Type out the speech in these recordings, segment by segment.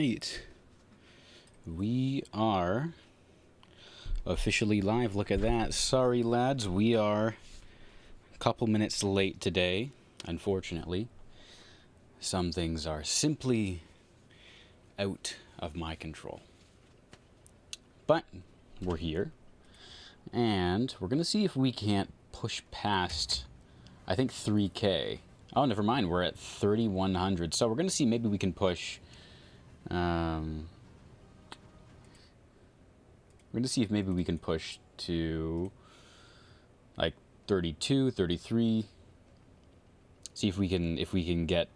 right. We are officially live. Look at that. Sorry, lads. We are a couple minutes late today, unfortunately. Some things are simply out of my control. But we're here, and we're going to see if we can't push past, I think, 3K. Oh, never mind. We're at 3,100. So we're going to see maybe we can push... we're going to see if maybe we can push to like 32, 33. See if we can get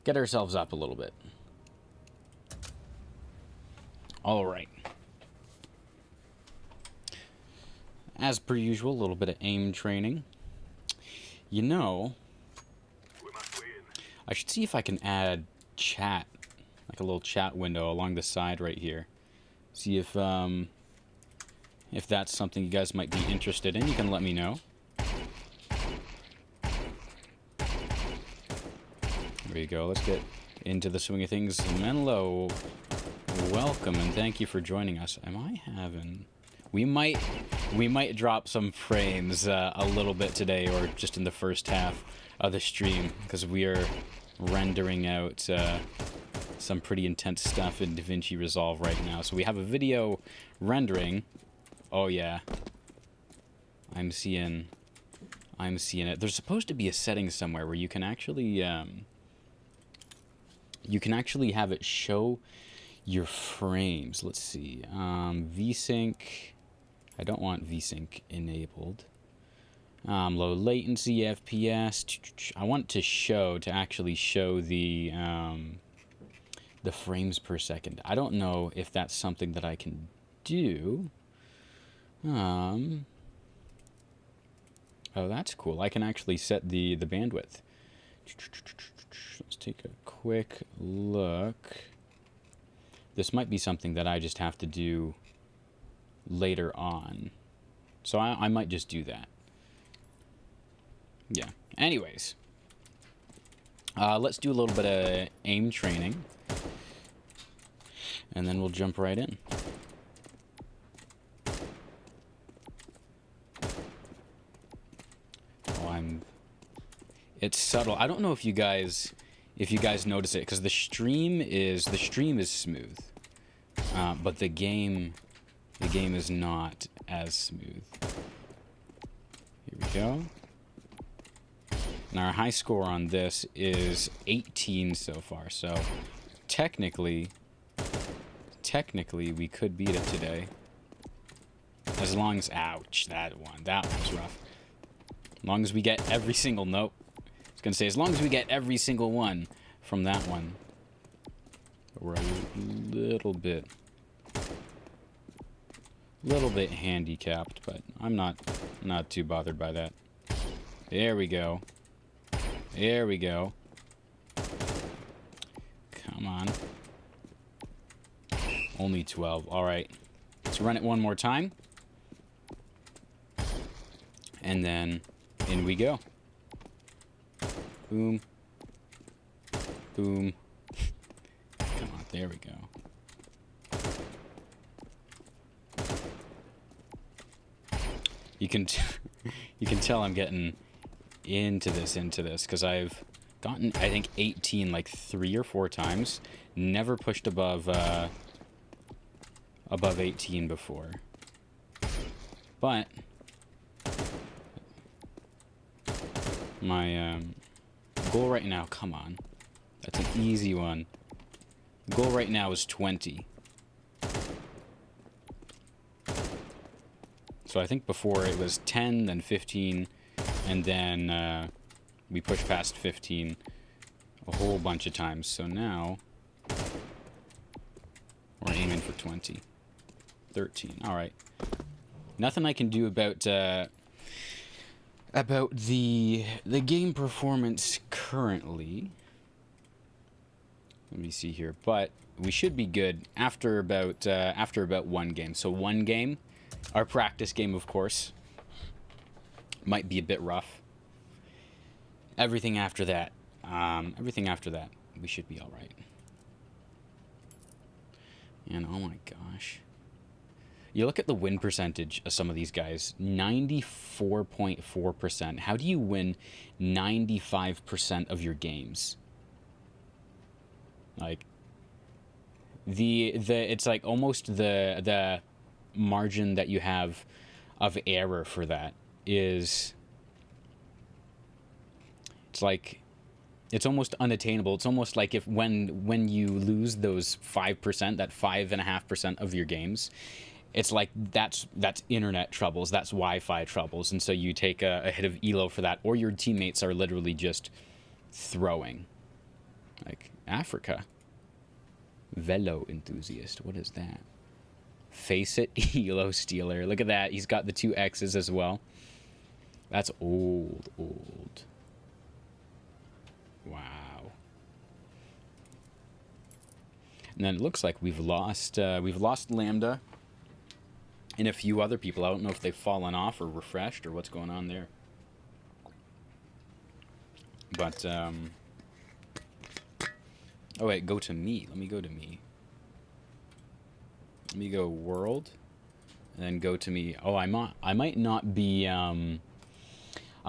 ourselves up a little bit. All right. As per usual, a little bit of aim training. You know, I should see if I can add chat, like a little chat window along the side right here. See if that's something you guys might be interested in. You can let me know. There you go. Let's get into the swing of things. Menlo, welcome and thank you for joining us. Am I having... We might drop some frames a little bit today, or just in the first half of the stream, because we are rendering out some pretty intense stuff in DaVinci Resolve right now. So we have a video rendering. Oh yeah, I'm seeing it. There's supposed to be a setting somewhere where you can actually have it show your frames. Let's see. VSync. I don't want VSync enabled. Low latency FPS. I want to actually show the frames per second. I don't know if that's something that I can do. Oh, that's cool. I can actually set the bandwidth. Let's take a quick look. This might be something that I just have to do later on. So I might just do that. Yeah. Anyways. Let's do a little bit of aim training. And then we'll jump right in. It's subtle. I don't know if you guys notice it, because the stream is smooth, but the game is not as smooth. Here we go. And our high score on this is 18 so far. So technically we could beat it today, as long as that one's rough. As long as we get every single note. I was gonna say, as long as we get every single one from that one. But we're a little bit handicapped, but I'm not too bothered by that. There we go. There we go. Come on. Only 12. All right. Let's run it one more time. And then in we go. Boom. Boom. Come on, there we go. You can tell I'm getting into this, because I've gotten, I think, 18 like 3 or 4 times. Never pushed above 18 before. But my goal right now, come on, that's an easy one. Goal right now is 20. So I think before it was 10, then 15, and then we pushed past 15 a whole bunch of times. So now we're aiming for 20. 13. All right. Nothing I can do about the game performance currently. Let me see here, but we should be good after about one game. So one game, our practice game, of course, might be a bit rough. Everything after that, we should be all right. And oh my gosh. You look at the win percentage of some of these guys, 94.4%. How do you win 95% of your games? Like it's like almost the margin that you have of error for that is, it's like, it's almost unattainable. It's almost like if when you lose those 5%, that 5.5% of your games, it's like that's internet troubles, that's Wi-Fi troubles, and so you take a hit of elo for that, or your teammates are literally just throwing. Like Africa, velo enthusiast. What is that? Face it, elo stealer. Look at that. He's got the 2 X's as well. That's old. Wow. And then it looks like we've lost Lambda and a few other people. I don't know if they've fallen off or refreshed or what's going on there. But oh wait, go to me. Let me go to me. Let me go world, and then go to me. Oh, I might not be I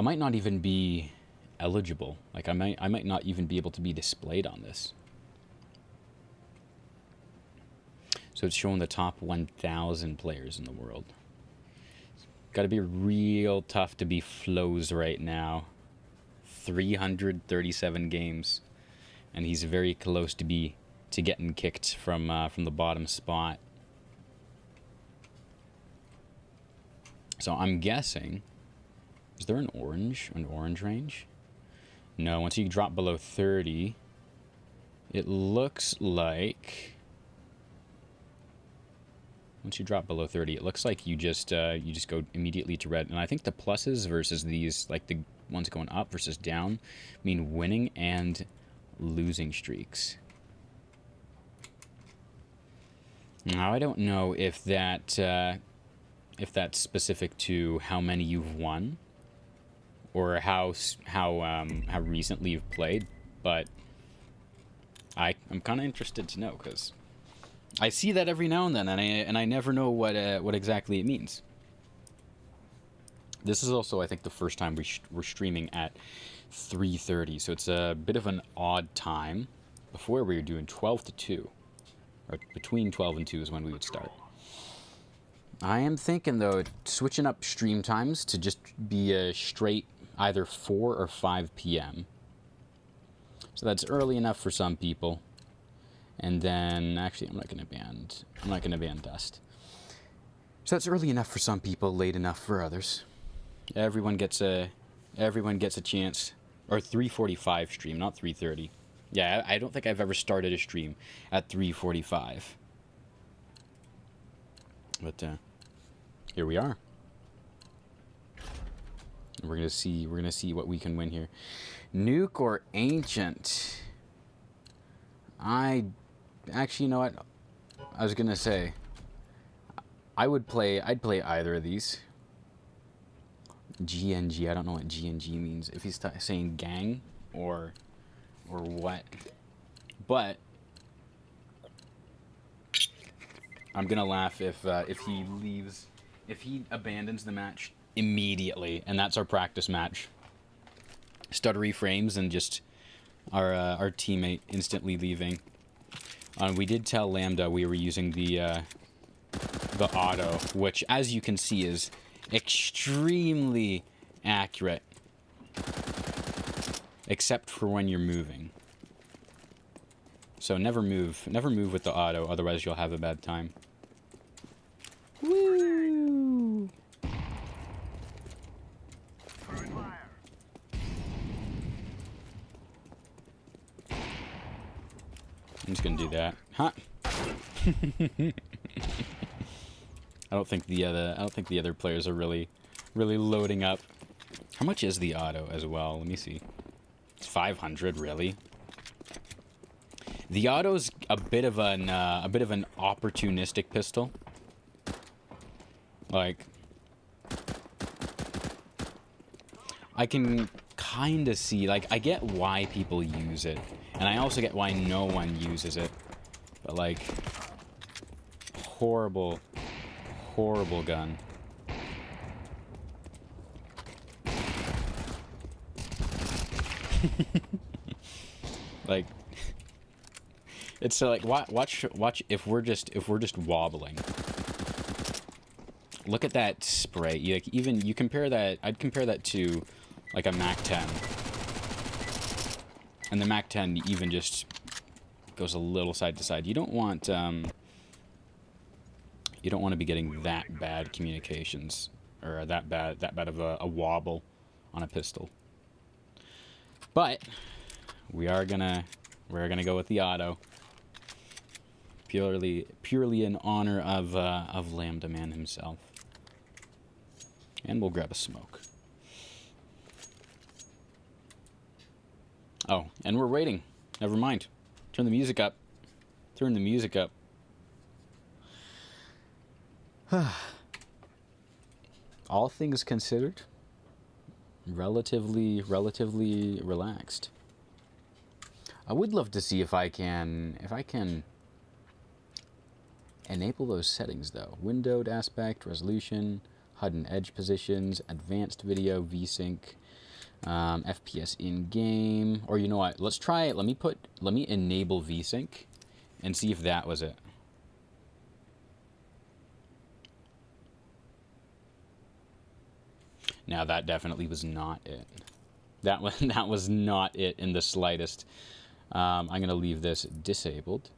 might not even be eligible. Like I might not even be able to be displayed on this. So it's showing the top 1,000 players in the world. Got to be real tough to be Flows right now. 337 games, and he's very close to getting kicked from the bottom spot. So I'm guessing, is there an orange range? No, once you drop below 30, it looks like, once you drop below 30, it looks like you just go immediately to red. And I think the pluses versus these, like the ones going up versus down, mean winning and losing streaks. Now I don't know if that's specific to how many you've won or how recently you've played, but I'm kind of interested to know, because I see that every now and then, and I never know what exactly it means. This is also, I think, the first time we're streaming at 3:30, so it's a bit of an odd time. Before we were doing 12 to 2, or between 12 and 2 is when we would start. I am thinking, though, switching up stream times to just be a straight either 4 or 5 p.m. So that's early enough for some people. And then, actually, I'm not going to ban Dust. So that's early enough for some people, late enough for others. Everyone gets a chance. Or 3:45 stream, not 3:30. Yeah, I don't think I've ever started a stream at 3:45. But here we are. We're gonna see what we can win here. Nuke or Ancient? Actually, you know what? I was gonna say I'd play either of these. GNG, I don't know what GNG means. If he's saying gang or what. But I'm gonna laugh if he leaves, if he abandons the match immediately, and that's our practice match. Stuttery frames and just our teammate instantly leaving. We did tell Lambda we were using the auto, which, as you can see, is extremely accurate, except for when you're moving. So never move with the auto, otherwise you'll have a bad time. Woo! I'm just gonna do that. Huh? I don't think the other players are really loading up. How much is the auto as well? Let me see. It's 500, really. The auto's a bit of an opportunistic pistol. Like, I can kind of see, like, I get why people use it, and I also get why no one uses it. But like, horrible, horrible gun. Like, it's so like watch if we're just wobbling. Look at that spray. You compare that. I'd compare that to like a Mac 10, and the Mac 10 even just goes a little side to side. You don't want to be getting that bad communications or that bad of a wobble on a pistol. But we're gonna go with the auto. Purely in honor of Lambda Man himself. And we'll grab a smoke. Oh, and we're waiting. Never mind. Turn the music up. Turn the music up. All things considered, relatively relaxed. I would love to see if I can enable those settings though. Windowed aspect, resolution, HUD and edge positions, advanced video, VSync, FPS in game. Or you know what? Let's try it. Let me enable VSync and see if that was it. Now that definitely was not it. That was not it in the slightest. I'm gonna leave this disabled.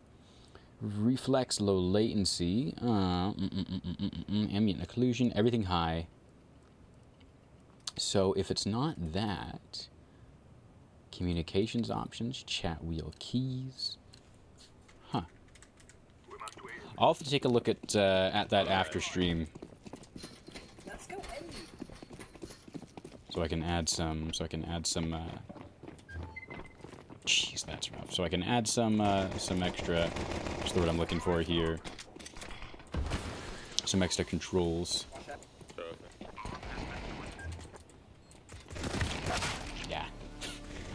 Reflex, low latency, ambient occlusion, everything high. So if it's not that, communications options, chat wheel keys. Huh. I'll have to take a look at that after stream. So I can add some. Jeez, that's rough. So I can add some extra. What's the word I'm looking for here? Some extra controls. Yeah,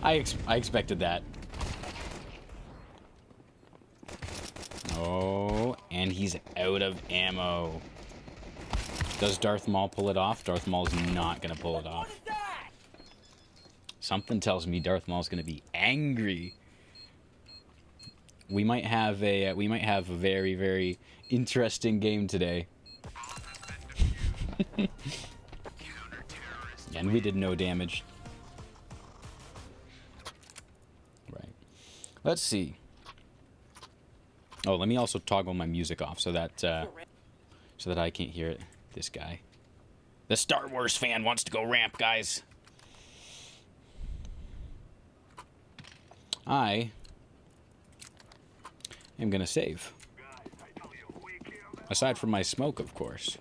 I expected that. Oh, and he's out of ammo. Does Darth Maul pull it off? Darth Maul's not gonna pull it off. Something tells me Darth Maul's gonna be angry. We might have a very, very interesting game today. And we did no damage. Right. Let's see. Oh, let me also toggle my music off so that I can't hear it. This guy. The Star Wars fan wants to go ramp, guys. I am gonna save. Aside from my smoke, of course.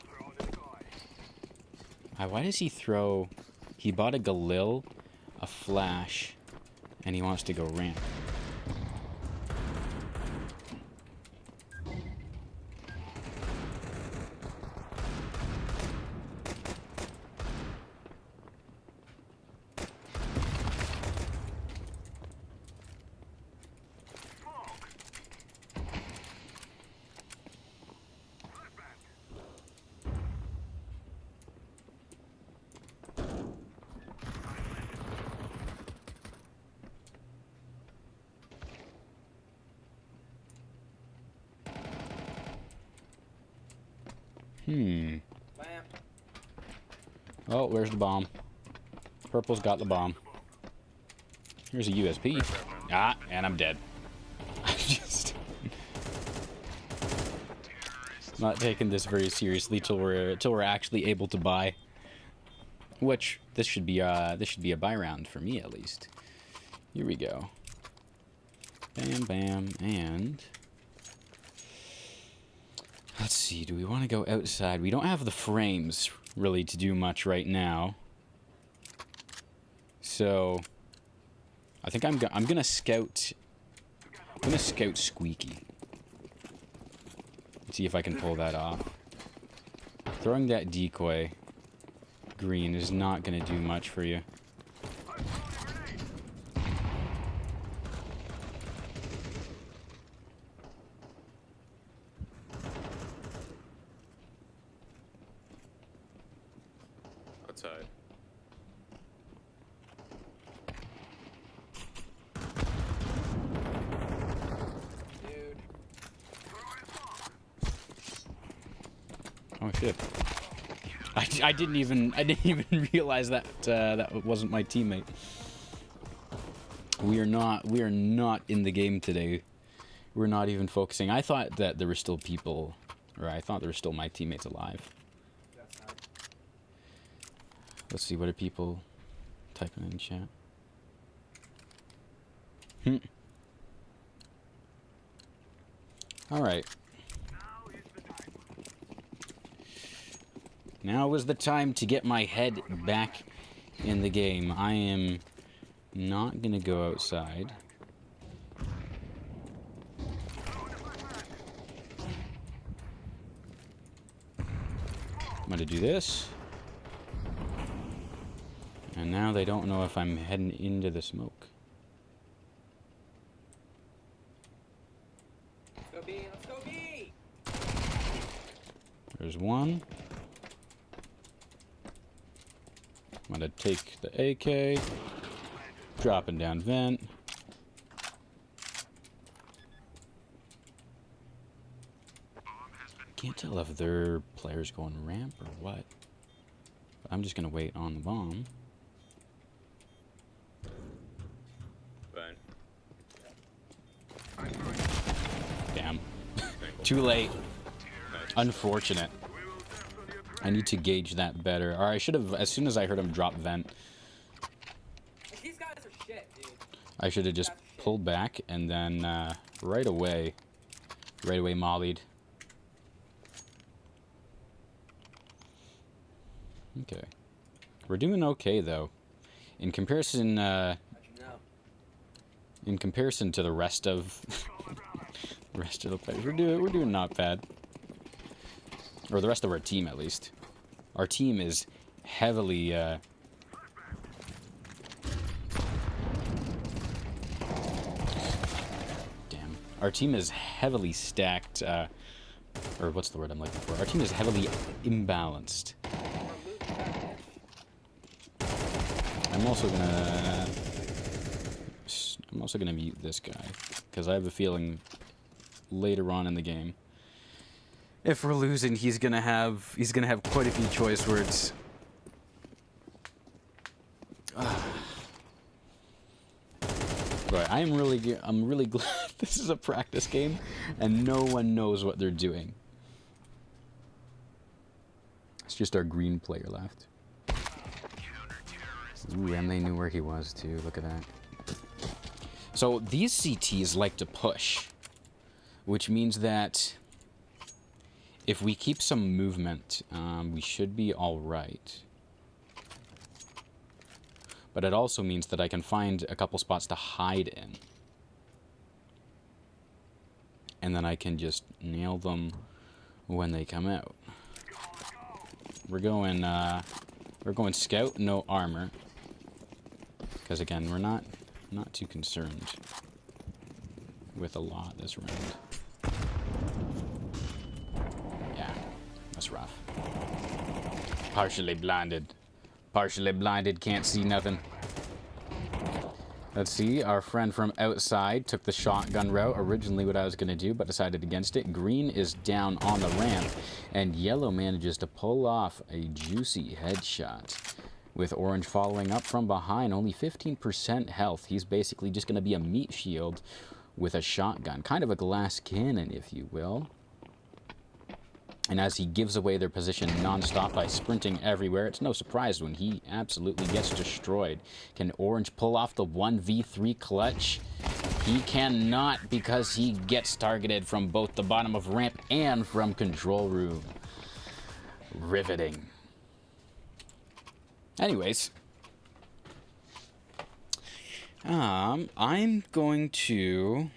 Why does he throw... He bought a Goglr, a flash, and he wants to go ramp. Oh, where's the bomb? Purple's got the bomb. Here's a USP. Ah, and I'm dead. I'm just not taking this very seriously till we're actually able to buy. Which this should be a buy round for me at least. Here we go. Bam, bam, and let's see. Do we want to go outside? We don't have the frames really to do much right now. So I think I'm gonna scout. I'm gonna scout Squeaky. See if I can pull that off. Throwing that decoy green is not gonna do much for you. side. Dude. Oh shit! I didn't even realize that that wasn't my teammate. We are not in the game today. We're not even focusing. I thought that there were still people, or I thought there were still my teammates alive. Let's see, what are people typing in chat? Alright. Now is the time to get my head back in the game. I am not gonna go outside. I'm gonna do this. And now they don't know if I'm heading into the smoke. Let's go B, let's go B! There's one. I'm gonna take the AK. Dropping down vent. Can't tell if their players going ramp or what. But I'm just gonna wait on the bomb. Fine. Damn. Too late. Unfortunate. I need to gauge that better. Or I should have, as soon as I heard him drop vent, These guys are shit, dude. I should have just pulled back and then right away mollied. Okay. We're doing okay though. In comparison in comparison to the rest of the players, we're doing not bad. Or the rest of our team at least. Our team is heavily damn. Our team is heavily stacked or what's the word I'm looking for? Our team is heavily imbalanced. I'm also gonna mute this guy because I have a feeling later on in the game, if we're losing, he's gonna have quite a few choice words. But I'm really glad this is a practice game and no one knows what they're doing. It's just our green player left. Ooh, and they knew where he was too. Look at that. So these CTs like to push, which means that if we keep some movement, we should be all right. But it also means that I can find a couple spots to hide in. And then I can just nail them when they come out. We're going scout, no armor. Because again, we're not too concerned with a lot this round. Yeah, that's rough. Partially blinded. Partially blinded, can't see nothing. Let's see, our friend from outside took the shotgun route, originally what I was going to do, but decided against it. Green is down on the ramp, and yellow manages to pull off a juicy headshot. With orange following up from behind, only 15% health. He's basically just going to be a meat shield with a shotgun. Kind of a glass cannon, if you will. And as he gives away their position non-stop by sprinting everywhere, it's no surprise when he absolutely gets destroyed. Can Orange pull off the 1v3 clutch? He cannot, because he gets targeted from both the bottom of ramp and from control room. Riveting. Anyways, I'm going to...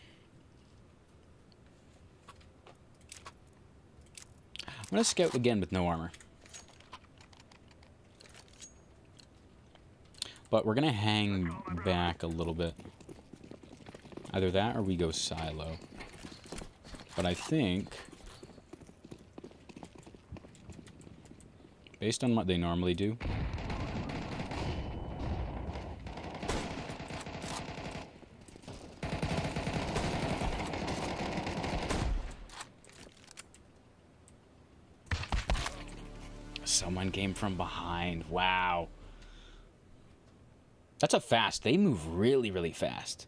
I'm going to scout again with no armor. But we're going to hang back a little bit. Either that or we go silo. But I think, based on what they normally do, someone came from behind. Wow. That's a fast. They move really, really fast.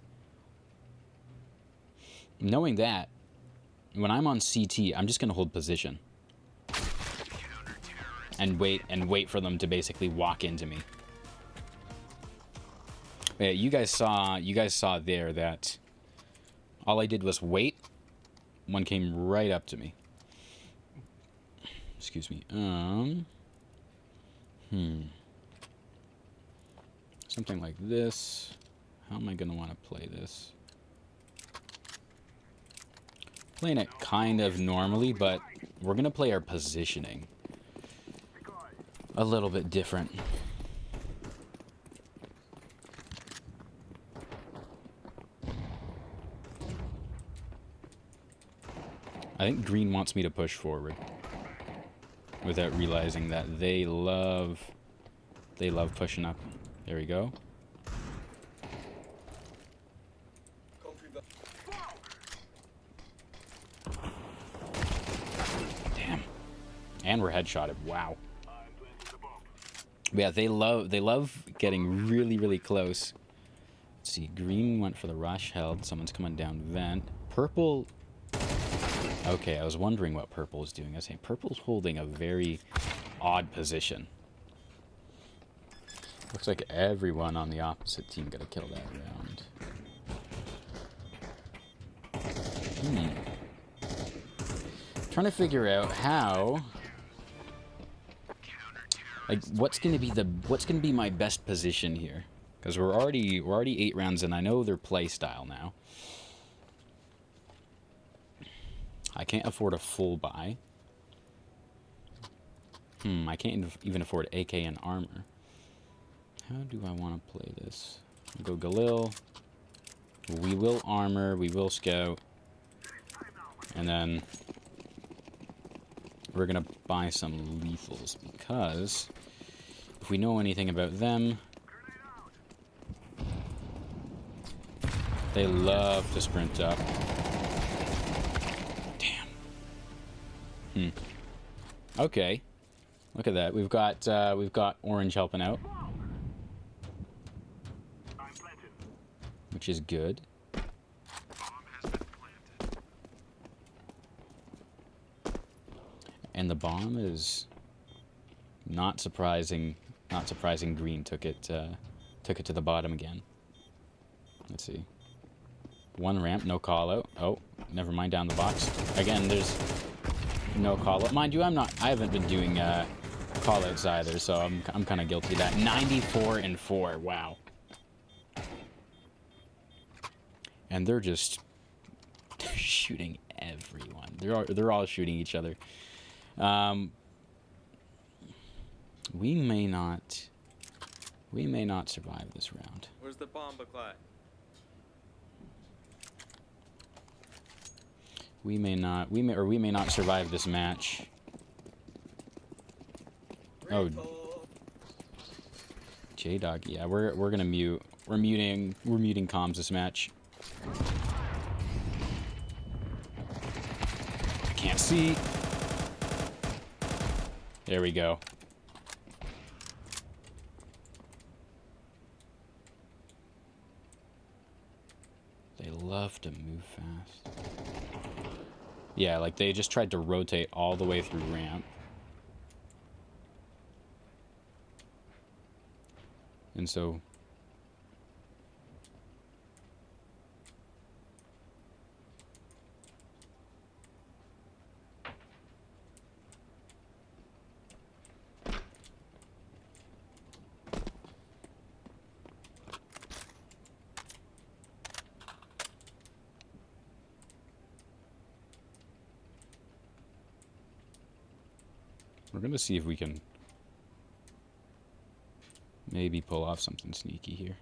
Knowing that, when I'm on CT, I'm just going to hold position. And wait for them to basically walk into me. Yeah, you guys saw there that all I did was wait. One came right up to me. Excuse me. Something like this. How am I gonna want to play this? Playing it kind of normally, but we're gonna play our positioning a little bit different. I think green wants me to push forward without realizing that they love pushing up. There we go. Damn. And we're headshotted. Wow. But yeah, they love getting really, really close. Let's see, green went for the rush, held. Someone's coming down vent. Purple. Okay, I was wondering what purple is doing. I was saying purple's holding a very odd position. Looks like everyone on the opposite team got to kill that round. Trying to figure out how, like, what's gonna be my best position here, because we're already 8 rounds in. I know their play style now. I can't afford a full buy. I can't even afford AK and armor. How do I want to play this? I'll go Galil. We will armor. We will scout. And then we're going to buy some lethals, because if we know anything about them, they love to sprint up. Damn. Okay. Look at that. We've got orange helping out, which is good. And the bomb is not surprising. Not surprising. Green took it to the bottom again. Let's see. One ramp, no call out. Oh, never mind. Down the box again. There's no call out. Mind you, I haven't been doing call outs either, so I'm kind of guilty of that. 94 and 4. Wow. And they're just shooting everyone. They're all shooting each other. We may not survive this round. Where's the bomb, Bucklet? We may not survive this match. Oh, J-Dog, yeah, we're gonna mute. We're muting comms this match. Can't see. There we go. They love to move fast. Yeah, like they just tried to rotate all the way through ramp. And so we're gonna see if we can maybe pull off something sneaky here.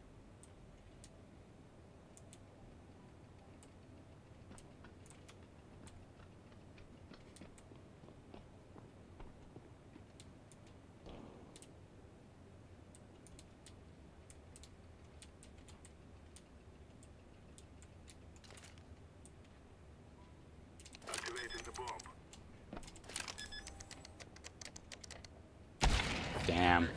Damn.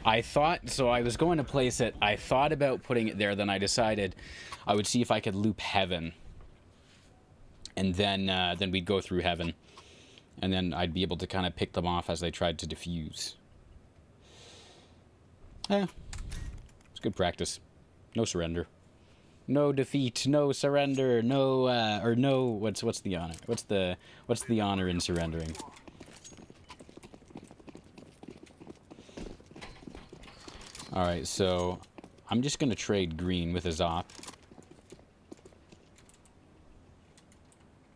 I thought, so I was going to place it. I thought about putting it there, then I decided I would see if I could loop heaven. And then we'd go through heaven. And then I'd be able to kind of pick them off as they tried to defuse. It's good practice. No surrender. No defeat, no surrender, no or no what's the honor? What's the honor in surrendering? All right, so I'm just going to trade green with a Zop.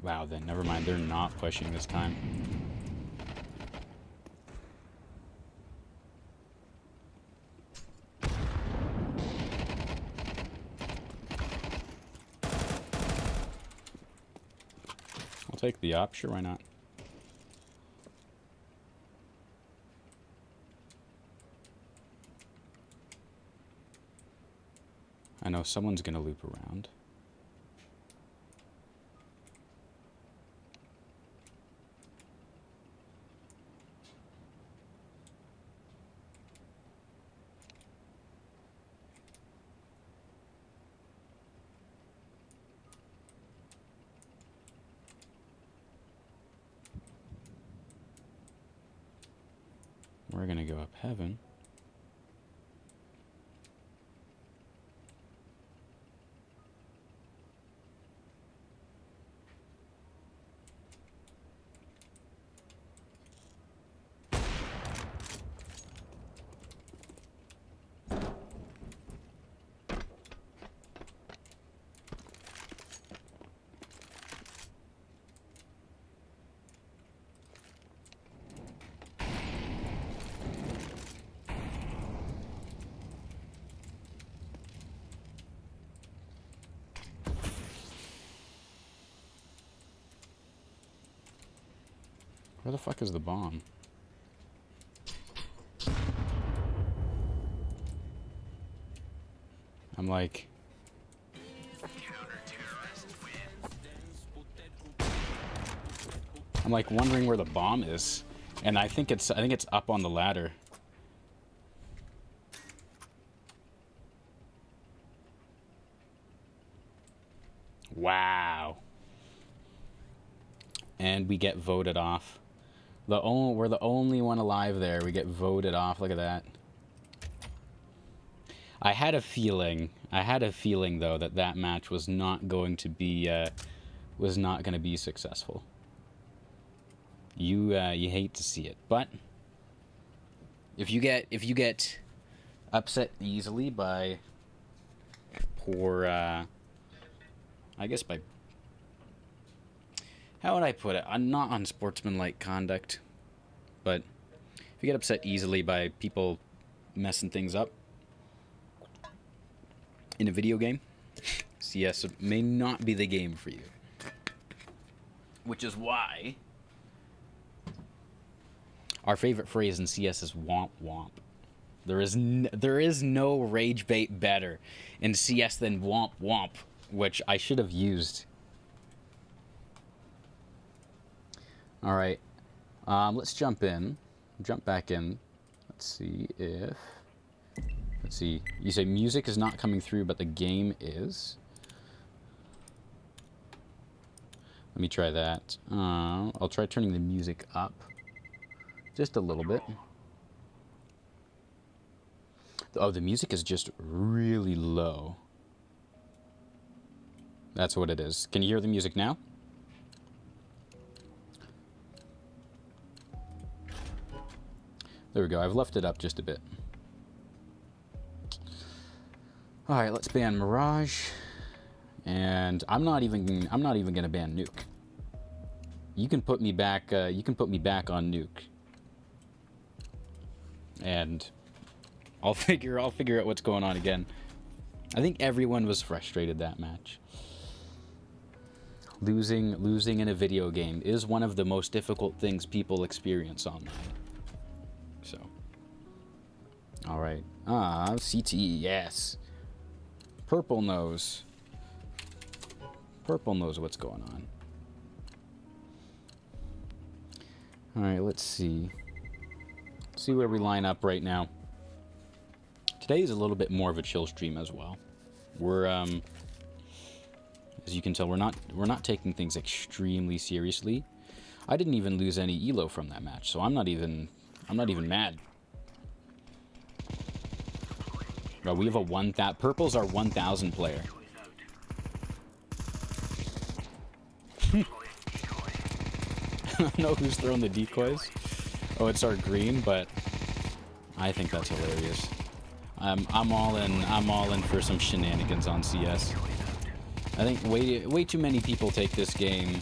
Wow, then never mind, they're not pushing this time. Take the op, sure, why not? I know someone's gonna loop around. We're gonna go up heaven. Where the fuck is the bomb? I'm like... I'm like wondering where the bomb is. And I think it's up on the ladder. Wow. And we get voted off. We're the only one alive there. We get voted off. Look at that. I had a feeling though that match was not going to be successful. You hate to see it, but if you get upset easily by poor I guess by, how would I put it? I'm not unsportsmanlike conduct, but if you get upset easily by people messing things up in a video game, CS may not be the game for you. Which is why our favorite phrase in CS is womp womp. There is no rage bait better in CS than womp womp, which I should have used. All right, let's jump back in. Let's see if, you say music is not coming through, but the game is. Let me try that. I'll try turning the music up just a little bit. Oh, the music is just really low. That's what it is. Can you hear the music now? There we go. I've left it up just a bit. All right, let's ban Mirage, and I'm not even gonna ban Nuke. You can put me back. You can put me back on Nuke, and I'll figure out what's going on again. I think everyone was frustrated that match. Losing in a video game is one of the most difficult things people experience online. So, all right. CT, yes. Purple knows. Purple knows what's going on. All right, let's see. See where we line up right now. Today is a little bit more of a chill stream as well. We're as you can tell, we're not taking things extremely seriously. I didn't even lose any elo from that match, so I'm not even mad. Bro, we have a 1,000. Purple's our 1,000 player. I don't know who's throwing the decoys. Oh, it's our green, but I think that's hilarious. I'm all in for some shenanigans on CS. I think way too many people take this game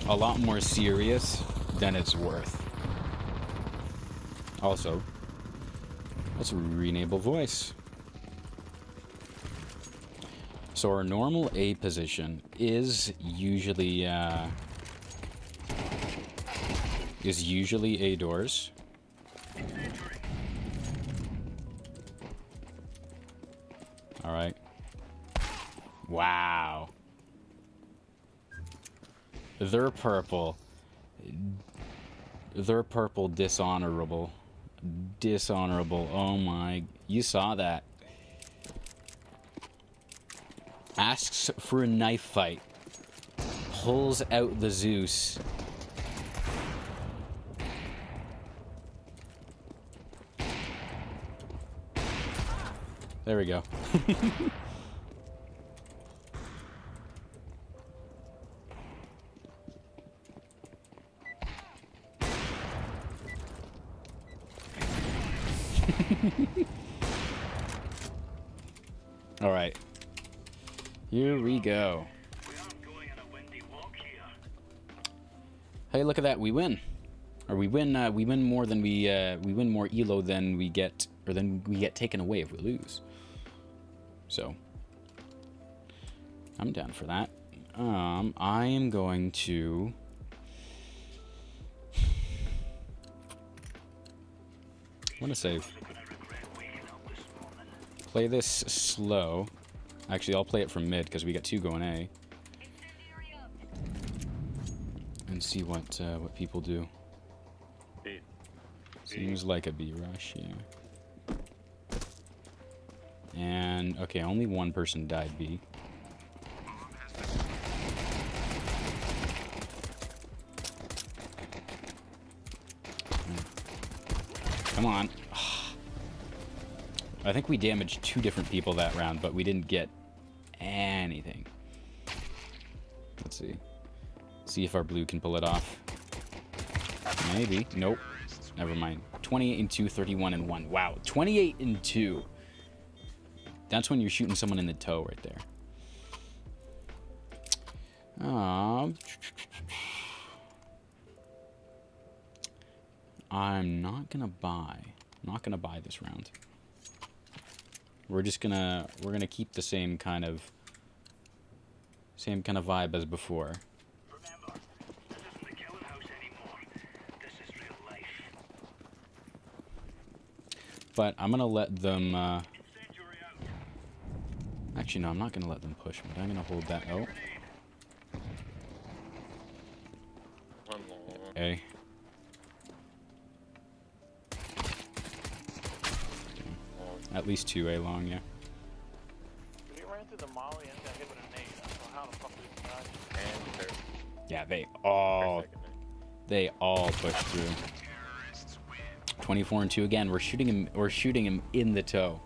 a lot more serious than it's worth. Also, let's re-enable voice. So our normal A position is usually A doors. All right. Wow. They're purple. They're purple dishonorable. Dishonorable. Oh my. You saw that. Asks for a knife fight. Pulls out the Zeus. There we go. All right. Here we go. Hey, look at that. We win. Or we win more than we win more elo than we get, or than we get taken away if we lose. So I'm down for that. I am going to save. Play this slow. Actually, I'll play it from mid because we got two going A. And see what people do. B. Seems like a B rush, yeah. And okay, only one person died B. Come on. I think we damaged two different people that round, but we didn't get anything. Let's see. See if our blue can pull it off. Maybe. Nope. Never mind. 28 and 2, 31 and 1. Wow. 28 and 2. That's when you're shooting someone in the toe right there. I'm not gonna buy. I'm not gonna buy this round. We're gonna keep the same kind of vibe as before. Remember, this isn't the killing house anymore. This is real life. But I'm gonna let them. Actually, no, I'm not gonna let them push, but I'm gonna hold that. Oh. One more. Okay. At least 2A long, yeah. We ran through the molly and got hit with a nade. I don't know how the fuck we died. And third. Yeah, they Or all pushed through. 24 and 2 again. We're shooting him in the toe.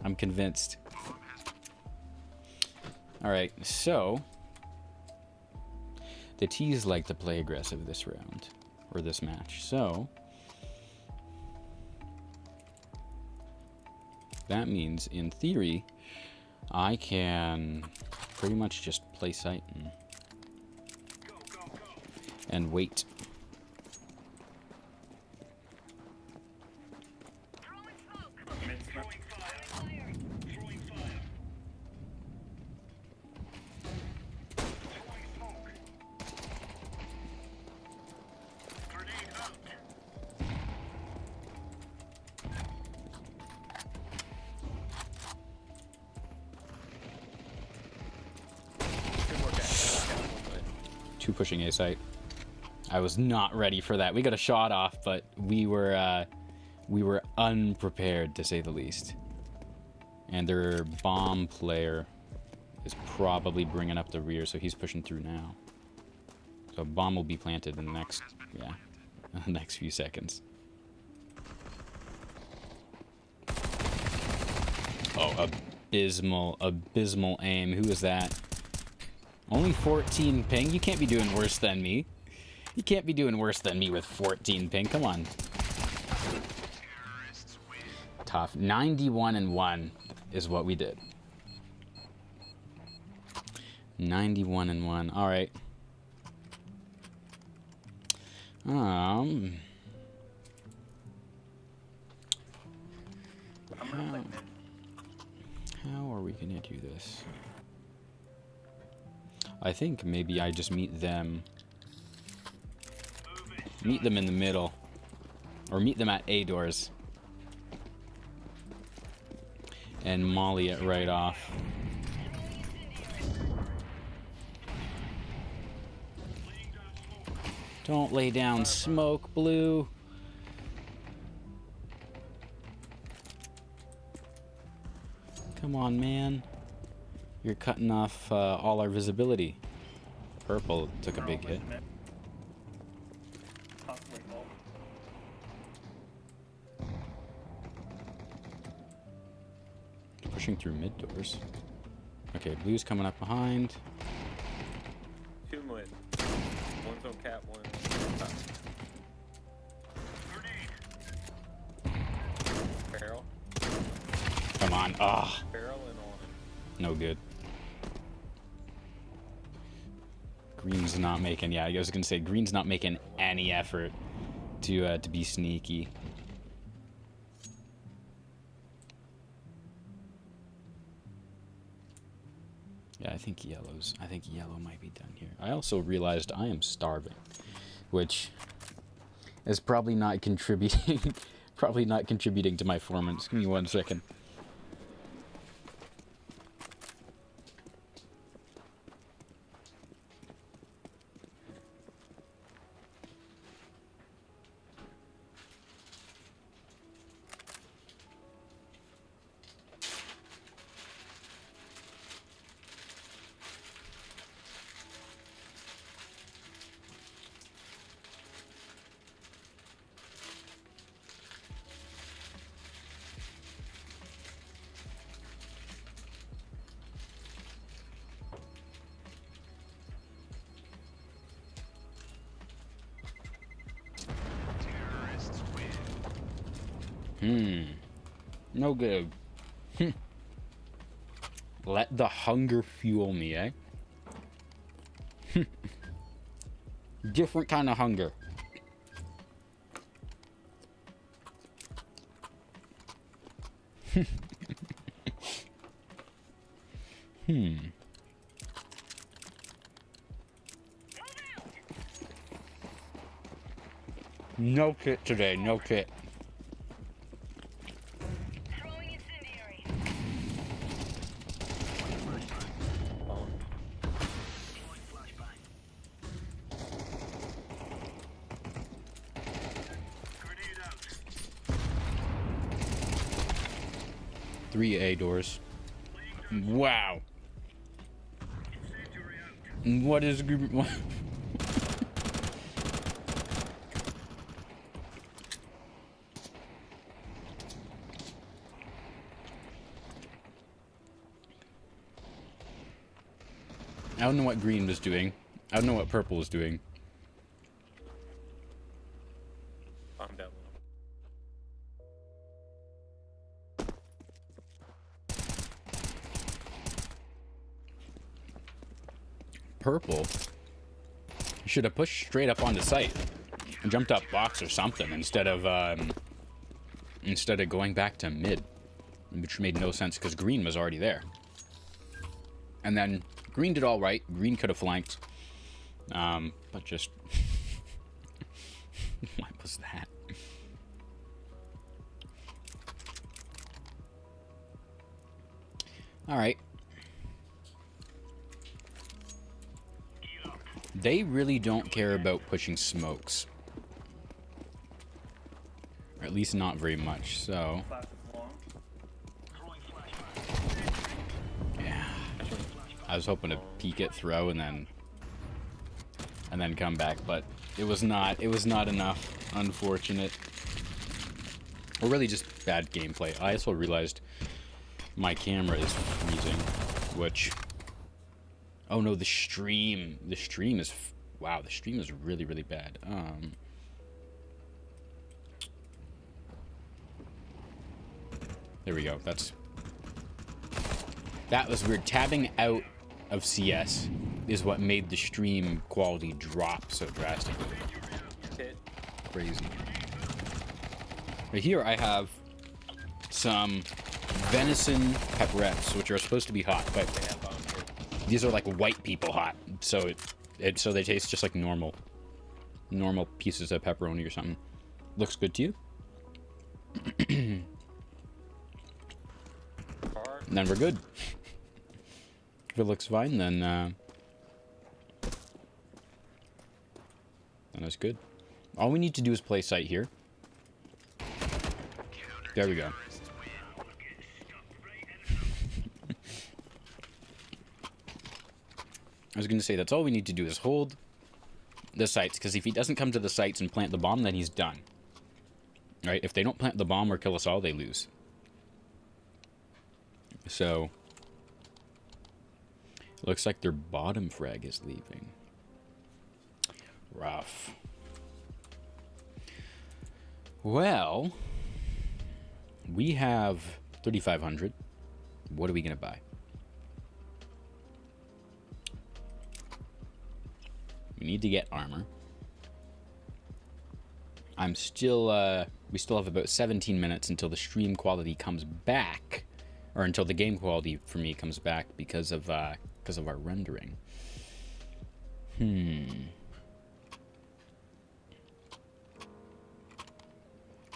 I'm convinced. All right, so the T's like to play aggressive this round or this match. So that means, in theory, I can pretty much just play sight and wait. Two pushing A site. I was not ready for that. We got a shot off, but we were unprepared, to say the least. And their bomb player is probably bringing up the rear, so he's pushing through now. So a bomb will be planted in the next, yeah, the next few seconds. Oh, abysmal aim. Who is that? Only 14 ping? You can't be doing worse than me. You can't be doing worse than me with 14 ping. Come on. Tough. 91-1 is what we did. 91-1. All right. How are we gonna do this? I think maybe I just meet them in the middle, or meet them at A doors and molly it right off. Don't lay down smoke, Blue. Come on, man. You're cutting off all our visibility. Purple took a big hit. Pushing through mid doors. Okay, Blue's coming up behind. 2 mid. One's on cap, one's on top. Barrel. Come on. Ah. Barrel and on. No good. Green's not making, yeah, I was gonna say Green's not making any effort to be sneaky. Yeah, I think yellow might be done here. I also realized I am starving, which is probably not contributing to my performance. Give me 1 second. No good. Let the hunger fuel me, eh? Different kind of hunger. No kit today, no kit. Throwing incendiary. Deploying flashbang. Grenade out. 3 A doors. Wow. Incendiary out. What is what? I don't know what green was doing. I don't know what purple was doing. I'm down low. Purple should have pushed straight up onto site and jumped up box or something instead of going back to mid, which made no sense because green was already there. And then green did all right. Green could have flanked, but just what was that? All right. They really don't care about pushing smokes. Or at least not very much, so... Flash is long. Yeah. I was hoping to peek it, throw, and then come back, but it was not enough. Unfortunate. Or really just bad gameplay. I also realized my camera is freezing, which... Oh no, the stream. The stream is... Wow, the stream is really, really bad. There we go. That was weird. Tabbing out of CS is what made the stream quality drop so drastically. Hit. Crazy. Right here I have some venison pepperettes, which are supposed to be hot, but They have bomb here. these are like white people hot, so so they taste just like normal pieces of pepperoni or something. Looks good to you? Hard. And then we're good. If it looks fine, then it's good. All we need to do is play sight here. There we go. I was going to say, that's all we need to do is hold the sights, because if he doesn't come to the sights and plant the bomb, then he's done. Right? If they don't plant the bomb or kill us all, they lose. So, looks like their bottom frag is leaving. Rough. Well, we have 3,500. What are we going to buy? We need to get armor. We still have about 17 minutes until the stream quality comes back, or until the game quality for me comes back because of our rendering.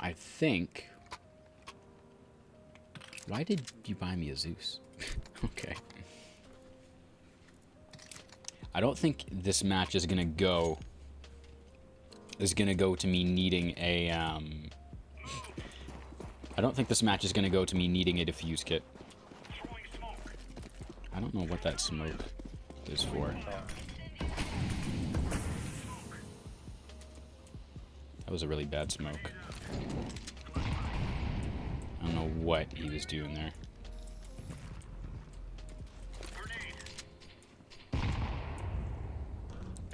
I think. Why did you buy me a Zeus? Okay. I don't think this match is gonna go to me needing a I don't think this match is gonna go to me needing a defuse kit. I don't know what that smoke is for. That was a really bad smoke. I don't know what he was doing there.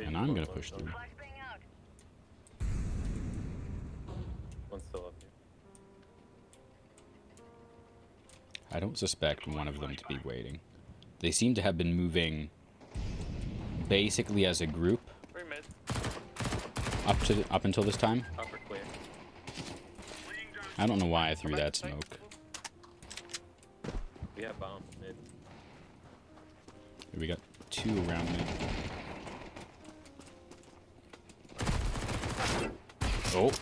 And I'm gonna push through. One's still up here. I don't suspect one of them to be waiting. They seem to have been moving basically as a group Three mid. up until this time. Upper clear. I don't know why I threw that smoke. We have bomb mid. We got two around me. Oh.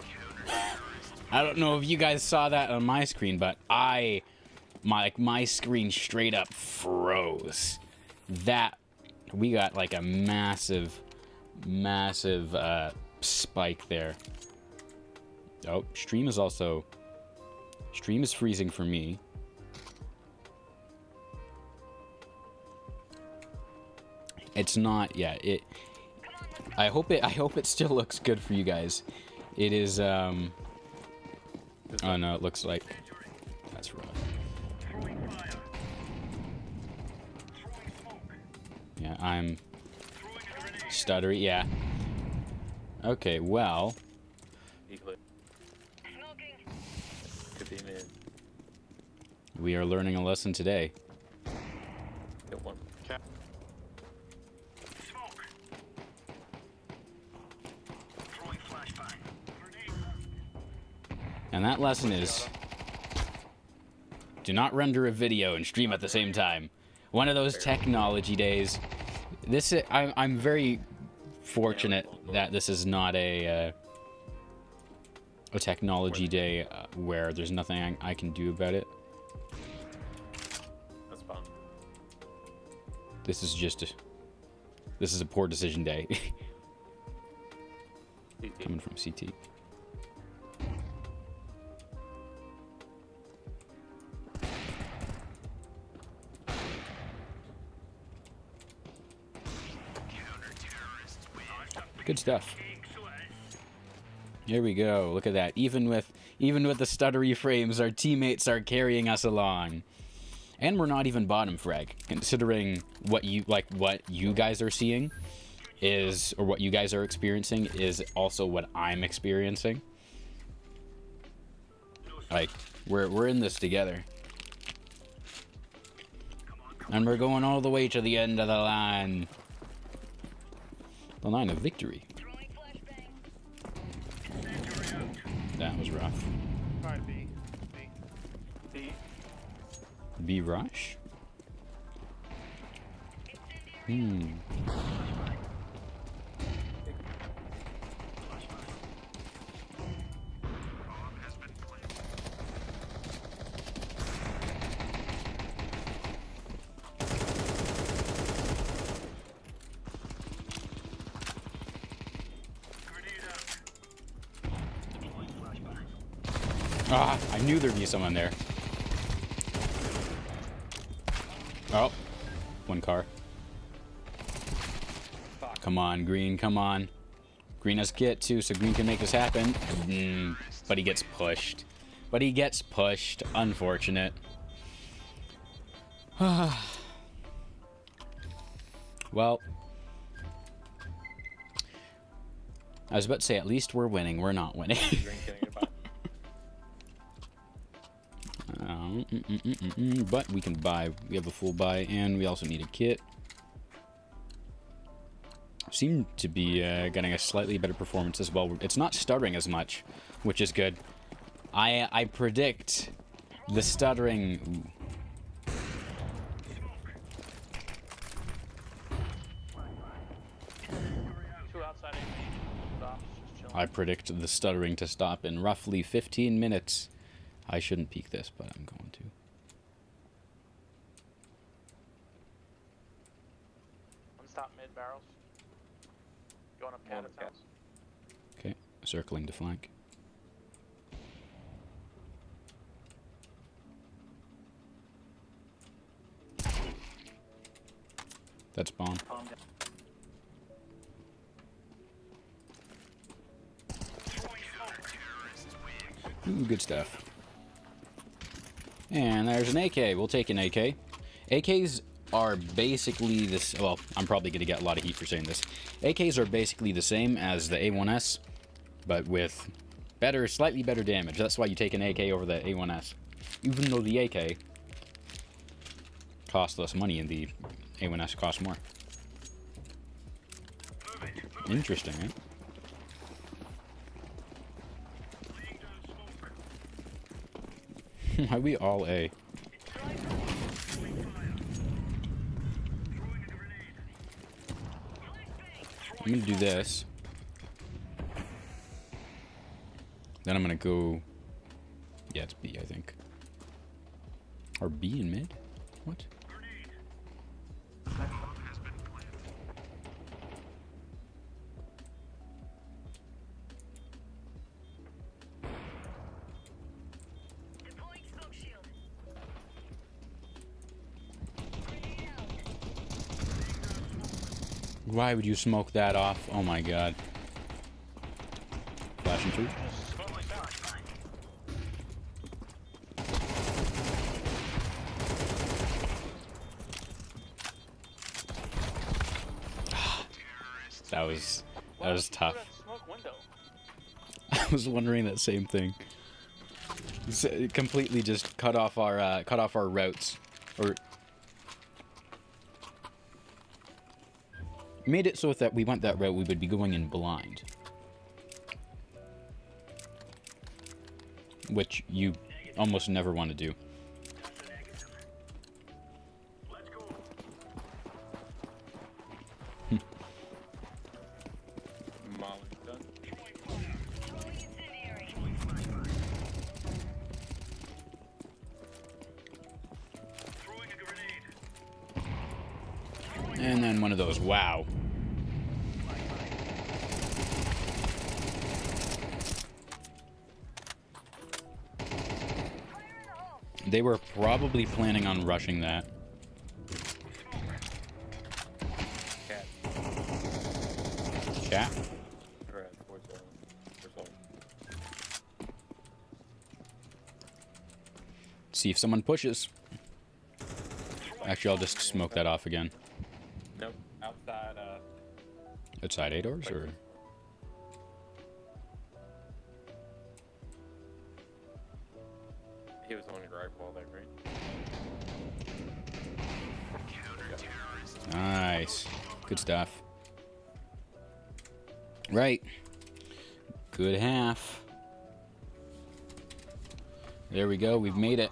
I don't know if you guys saw that on my screen, but my screen straight up froze. That we got like a massive spike there. Oh, stream is freezing for me. It's not, yeah, I hope it still looks good for you guys. It is oh no, it looks like that's rough. Yeah, I'm stuttery, yeah. Okay, well, Could be mid. we are learning a lesson today. Hit one. Cap. And that lesson is, do not render a video and stream at the same time. One of those technology days. I'm very fortunate that this is not a technology day where there's nothing I can do about it. That's bomb. This is just This is a poor decision day. CT. Coming from CT. Good stuff. Here we go. Look at that. Even with the stuttery frames, our teammates are carrying us along. And we're not even bottom frag, considering what you guys are seeing is, or what you guys are experiencing is also what I'm experiencing. Like, we're in this together. And we're going all the way to the end of the line. The line of victory. That was rough. Alright, B. B. B rush? Ah, I knew there'd be someone there. Oh, one car. Come on, Green, come on. Green has get too, so Green can make this happen. But he gets pushed. Unfortunate. Well, I was about to say, at least we're winning. We're not winning. But we can buy. We have a full buy, and we also need a kit. Seem to be getting a slightly better performance as well. It's not stuttering as much, which is good. I predict the stuttering. I predict the stuttering to stop in roughly 15 minutes. I shouldn't peek this, but I'm going to. One stop mid barrels. Going up Canada's house. Okay, circling to flank. That's bomb. Ooh, good stuff. And there's an AK. We'll take an AK. AKs are basically this. Well, I'm probably going to get a lot of heat for saying this. AKs are basically the same as the A1S, but with slightly better damage. That's why you take an AK over the A1S. Even though the AK costs less money and the A1S costs more. Interesting, eh? Why we all A? I'm gonna do this. Then I'm gonna go. Yeah, it's B, I think. Or B in mid? What? Why would you smoke that off? Oh my god. Flashing through. That was tough. I was wondering that same thing. It completely just cut off our routes, or made it so that we went that route we would be going in blind, which you almost never want to do. And then one of those. Wow. They were probably planning on rushing that. Cat. Chat? Alright, where's all? See if someone pushes. Actually, I'll just smoke that off again. Nope. Outside, Outside A doors, or? he was on your right wall there, right? Nice. Good stuff. Right. Good half. There we go. We've made it.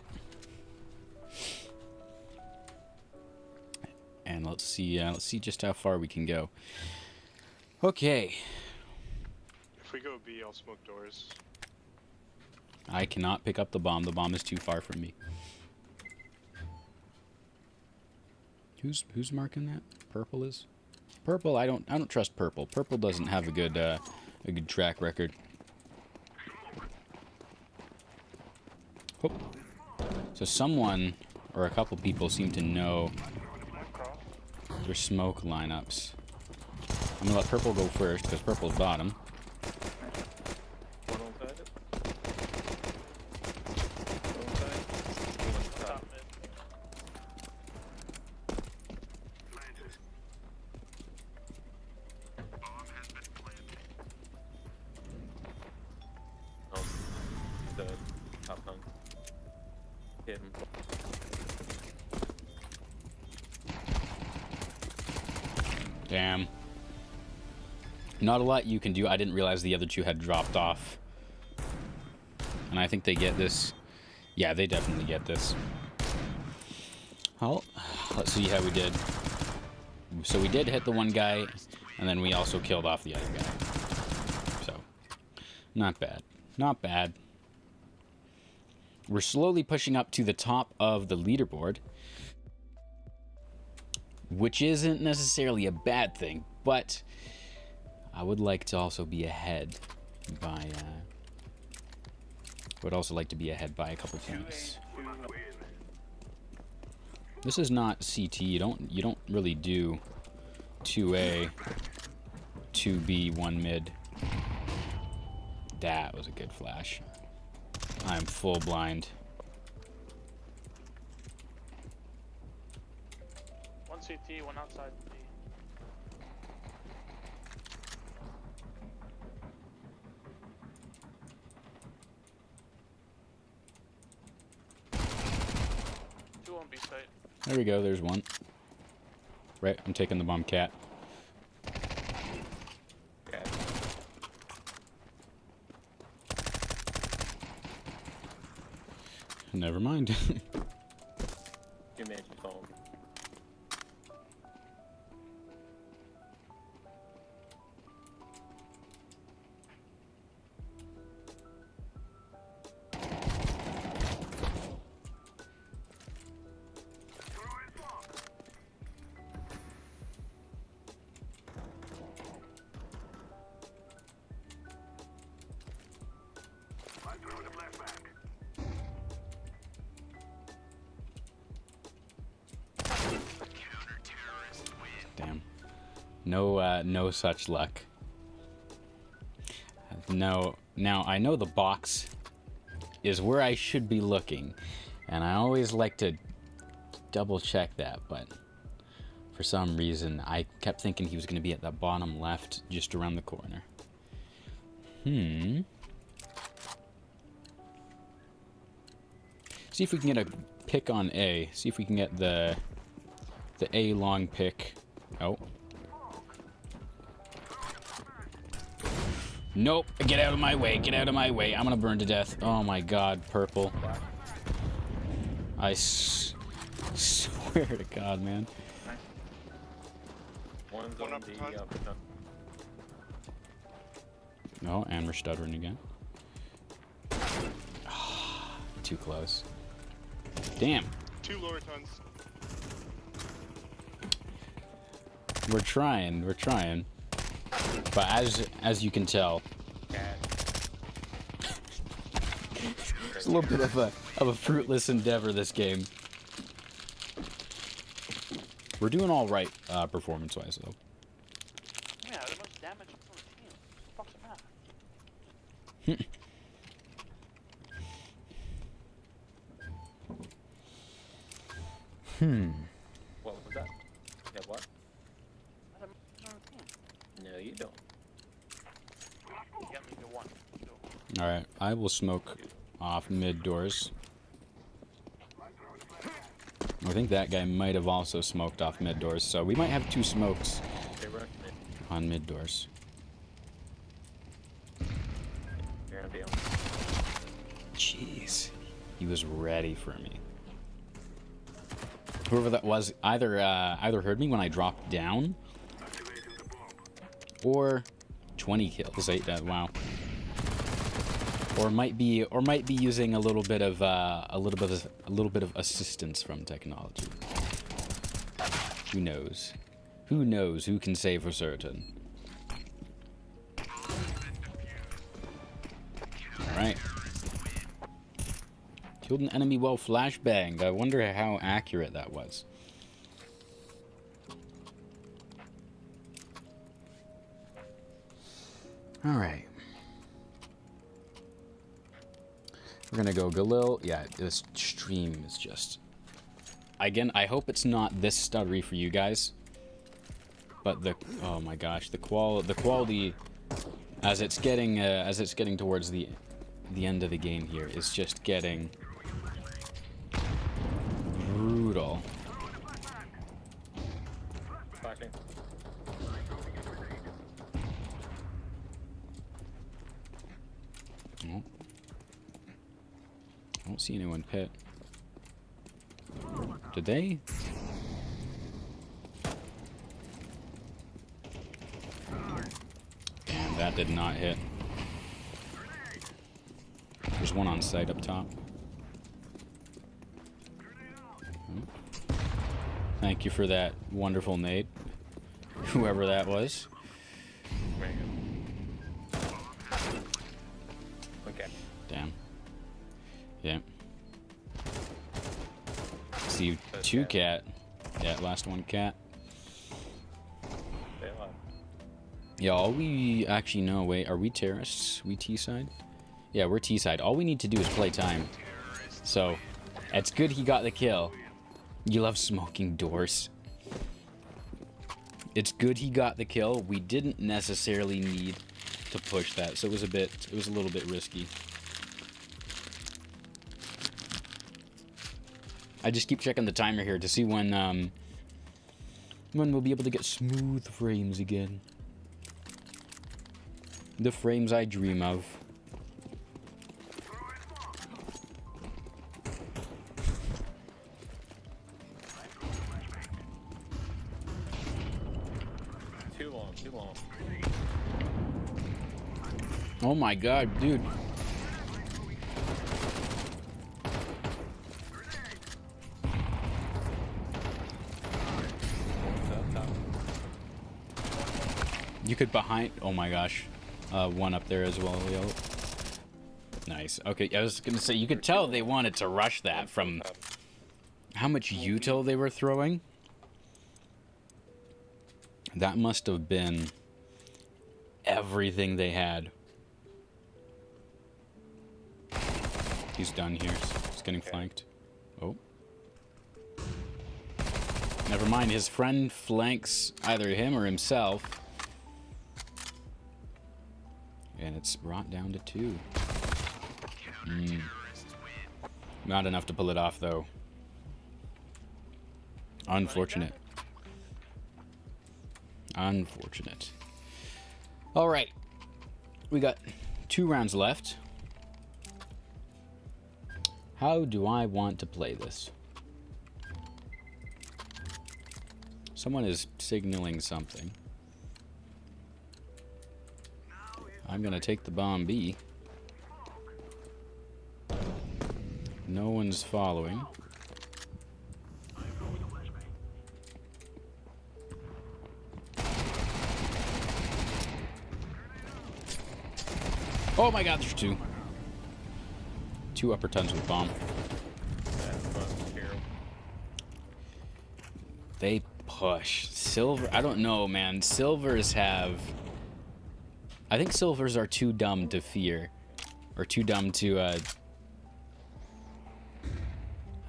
And let's see just how far we can go. Okay. If we go B, I'll smoke doors. I cannot pick up the bomb. The bomb is too far from me. Who's marking that? Purple is? Purple, I don't trust purple. Purple doesn't have a good track record. Oh. So someone or a couple people seem to know their smoke lineups. I'm gonna let purple go first because purple's bottom. One on side. One on side. One on top. Oh, the top hung. Hit him. Damn. Not a lot you can do. I didn't realize the other two had dropped off. And I think they get this. Yeah, they definitely get this. Well, let's see how we did. So we did hit the one guy, and then we also killed off the other guy. So, not bad. Not bad. We're slowly pushing up to the top of the leaderboard, which isn't necessarily a bad thing, but I would like to also be ahead by, would also like to be ahead by a couple points. This is not CT. You don't really do 2A, 2B, 1 mid. That was a good flash. I'm full blind. One CT, one outside B. Two on B site. There we go. There's one. Right. I'm taking the bomb cat. Cat. Never mind. Two mansions home. Damn. No such luck. No. Now, I know the box is where I should be looking, and I always like to double check that, but for some reason, I kept thinking he was going to be at the bottom left, just around the corner. See if we can get a pick on A. See if we can get the A long pick. Oh. Nope. Get out of my way. Get out of my way. I'm gonna burn to death. Oh my god, purple. I swear to God, man. One's One on up D, front. up front. No, and we're stuttering again. Too close. Damn. Two lower tons. We're trying. But as you can tell, Cat. it's a little bit of of a fruitless endeavor, this game. We're doing all right, performance-wise, though. Yeah, the most damage on the team. What the fuck's the matter? What was that? Yeah, what? I have the most on the team. No, you don't. You got me to one. Two. Alright, I will smoke off mid doors. I think that guy might have also smoked off mid doors, so we might have 2 smokes They were mid. on mid doors. You're gonna be on. Jeez. He was ready for me. Whoever that was either heard me when I dropped down, or 20 kills. Wow. Or might be using a little bit of assistance from technology. Who knows? Who knows? Who can say for certain? All right. Killed an enemy while flashbanged. I wonder how accurate that was. All right. We're gonna go Galil. Yeah, this stream is just... Again, I hope it's not this stuttery for you guys. But oh my gosh, the quality as it's getting towards the end of the game here is just getting brutal. Flashing. Oh. I don't see anyone pit. Did they? And that did not hit. There's one on site up top. Oh. Thank you for that wonderful nade. Whoever that was. There you go. Okay. Damn. Yeah. See, 2 cat. Yeah, last one cat. Stay alive. Yeah, all we actually know, wait, are we terrorists? We T-side? Yeah, we're T-side. All we need to do is play time. So, it's good he got the kill. You love smoking doors. It's good he got the kill. We didn't necessarily need to push that, so it was a little bit risky. I just keep checking the timer here to see when we'll be able to get smooth frames again. The frames I dream of. Too long, too long. Oh my god, dude. You could behind... Oh my gosh. One up there as well, yo. Nice. Okay, I was gonna say, you could tell they wanted to rush that from how much util they were throwing. That must have been everything they had. He's done here. He's getting flanked. Oh. Never mind, his friend flanks either him or himself. And it's brought down to 2. Not enough to pull it off, though. Unfortunate. Unfortunate. All right. We got 2 rounds left. How do I want to play this? Someone is signaling something. I'm gonna take the bomb B. No one's following. Oh my god, there's 2. 2 upper tons with bomb. They push. Silver, I don't know, man. Silvers have... I think silvers are too dumb to fear. Or too dumb to, I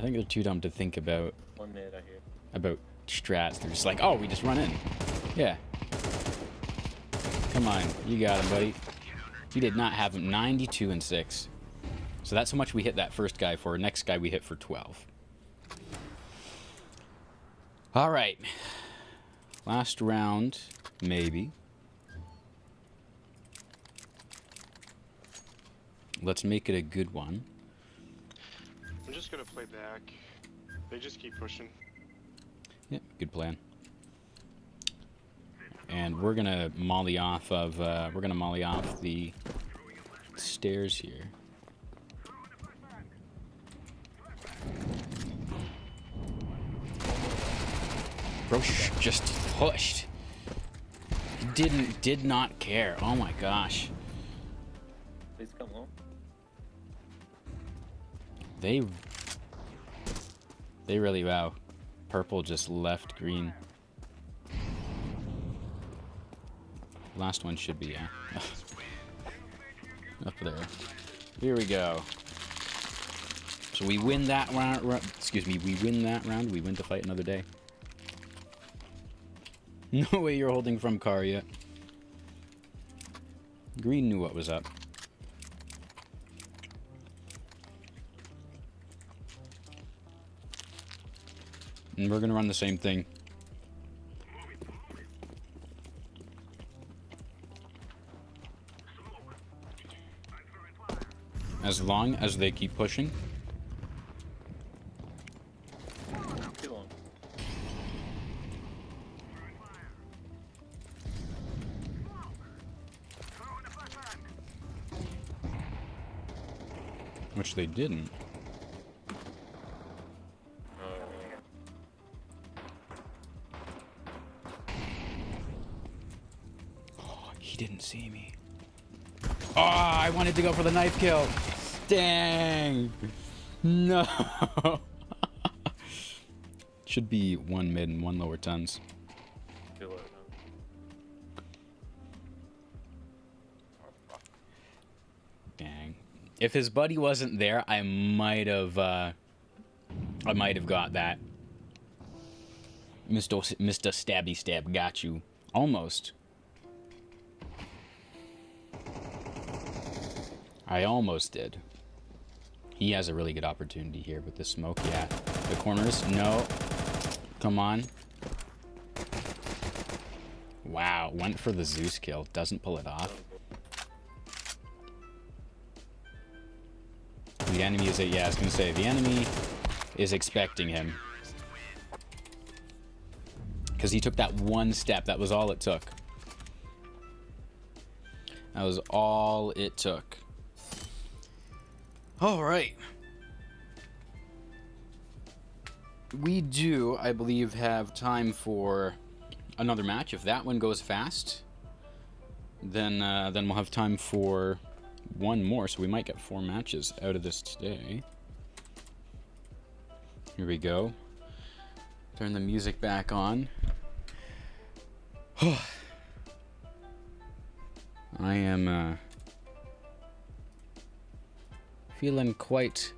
think they're too dumb to think about... 1 minute, I hear. About strats. They're just like, oh, we just run in. Yeah. Come on. You got him, buddy. You did not have him. 92 and 6. So that's how much we hit that first guy for. Next guy we hit for 12. All right. Last round, maybe. Let's make it a good one. I'm just gonna play back. They just keep pushing. Yeah, good plan. And we're gonna molly off of the stairs here. Bro just pushed. Did not care. Oh my gosh. Please come home. They really, wow. Purple just left green. Last one should be up there. Here we go. So we win that round. Excuse me. We win that round. We win to fight another day. No way you're holding from car yet. Green knew what was up. And we're gonna run the same thing. As long as they keep pushing. Too long. Which they didn't. Oh, he didn't see me. Oh, I wanted to go for the knife kill. Dang. No. Should be 1 mid and 1 lower tons. Too low, Dang. If his buddy wasn't there, I might have got that. Mr. Stabby Stab got you. Almost. I almost did. He has a really good opportunity here with the smoke. Yeah. The corners. No. Come on. Wow. Went for the Zeus kill. Doesn't pull it off. The enemy is... Yeah, I was going to say. The enemy is expecting him. Because he took that one step. That was all it took. That was all it took. All right. We do, I believe, have time for another match. If that one goes fast, then we'll have time for one more. So we might get 4 matches out of this today. Here we go. Turn the music back on. I am feeling quite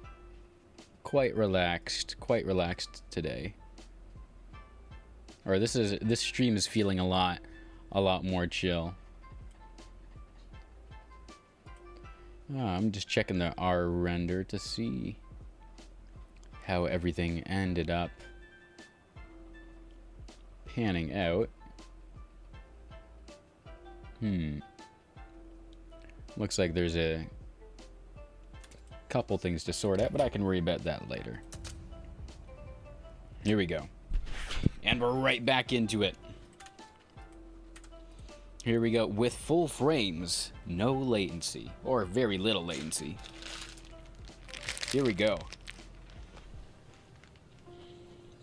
relaxed today. Or this stream is feeling a lot more chill. I'm just checking the R render to see how everything ended up panning out. Looks like there's a couple things to sort out, but I can worry about that later. Here we go. And we're right back into it. Here we go with full frames, no latency, or very little latency. Here we go.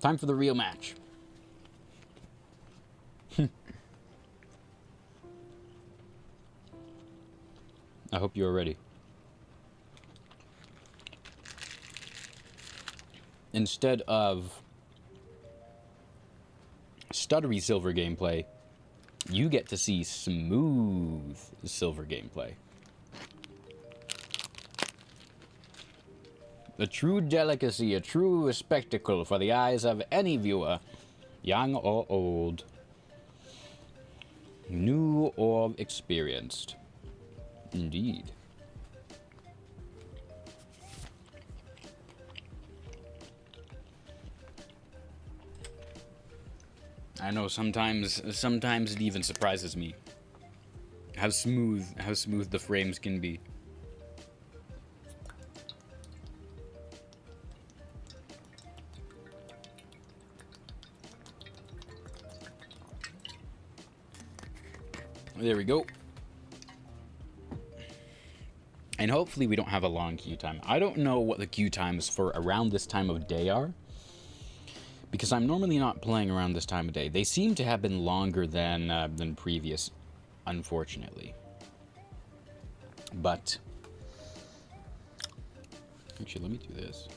Time for the real match. I hope you are ready. Instead of stuttery silver gameplay. You get to see smooth silver gameplay. A true delicacy, a true spectacle for the eyes of any viewer, young or old, new or experienced. Indeed. I know sometimes it even surprises me how smooth the frames can be. There we go. And hopefully we don't have a long queue time. I don't know what the queue times for around this time of day are, because I'm normally not playing around this time of day. They seem to have been longer than previous, unfortunately. But actually, let me do this.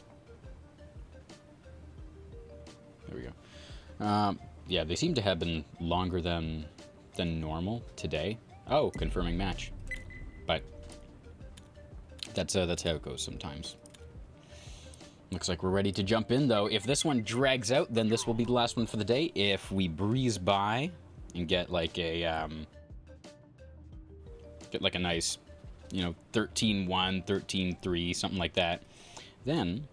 There we go. Yeah, they seem to have been longer than normal today. Oh, confirming match. But that's how it goes sometimes. Looks like we're ready to jump in, though. If this one drags out, then this will be the last one for the day. If we breeze by and get like a nice, 13-1, 13-3, something like that, then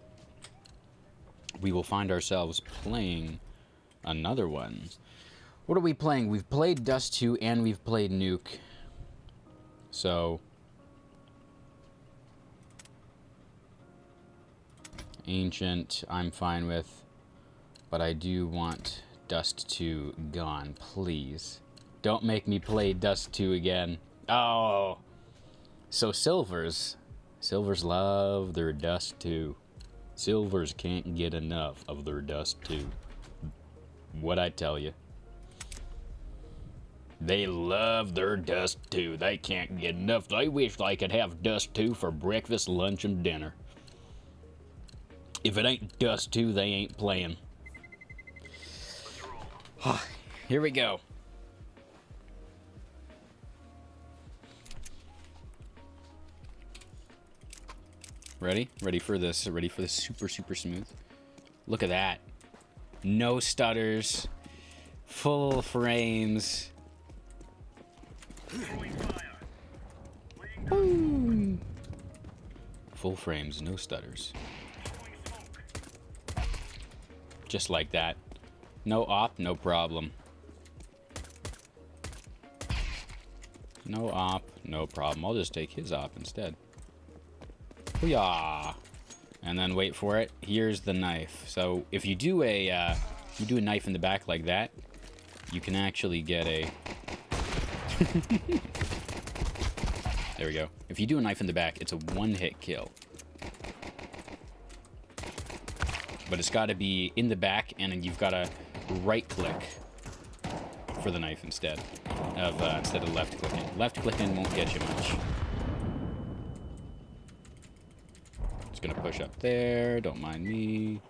we will find ourselves playing another one. What are we playing? We've played Dust 2 and we've played Nuke. So Ancient, I'm fine with, but I do want Dust 2 gone, please. Don't make me play Dust 2 again. Oh! So Silvers love their Dust 2. Silvers can't get enough of their Dust 2. What'd I tell you? They love their Dust 2. They can't get enough. They wish they could have Dust 2 for breakfast, lunch, and dinner. If it ain't Dust 2, they ain't playing. Here we go. Ready? Ready for this? Ready for this super smooth? Look at that. No stutters. Full frames. Boom. Full frames, no stutters. Just like that. No op, no problem. No op, no problem. I'll just take his op instead. Hoo-yah! And then wait for it. Here's the knife. So if you do a knife in the back like that, you can actually get a. There we go. If you do a knife in the back, it's a one-hit kill. But it's got to be in the back, and then you've got to right-click for the knife instead of left-clicking. Left-clicking won't get you much. Just gonna push up there. Don't mind me.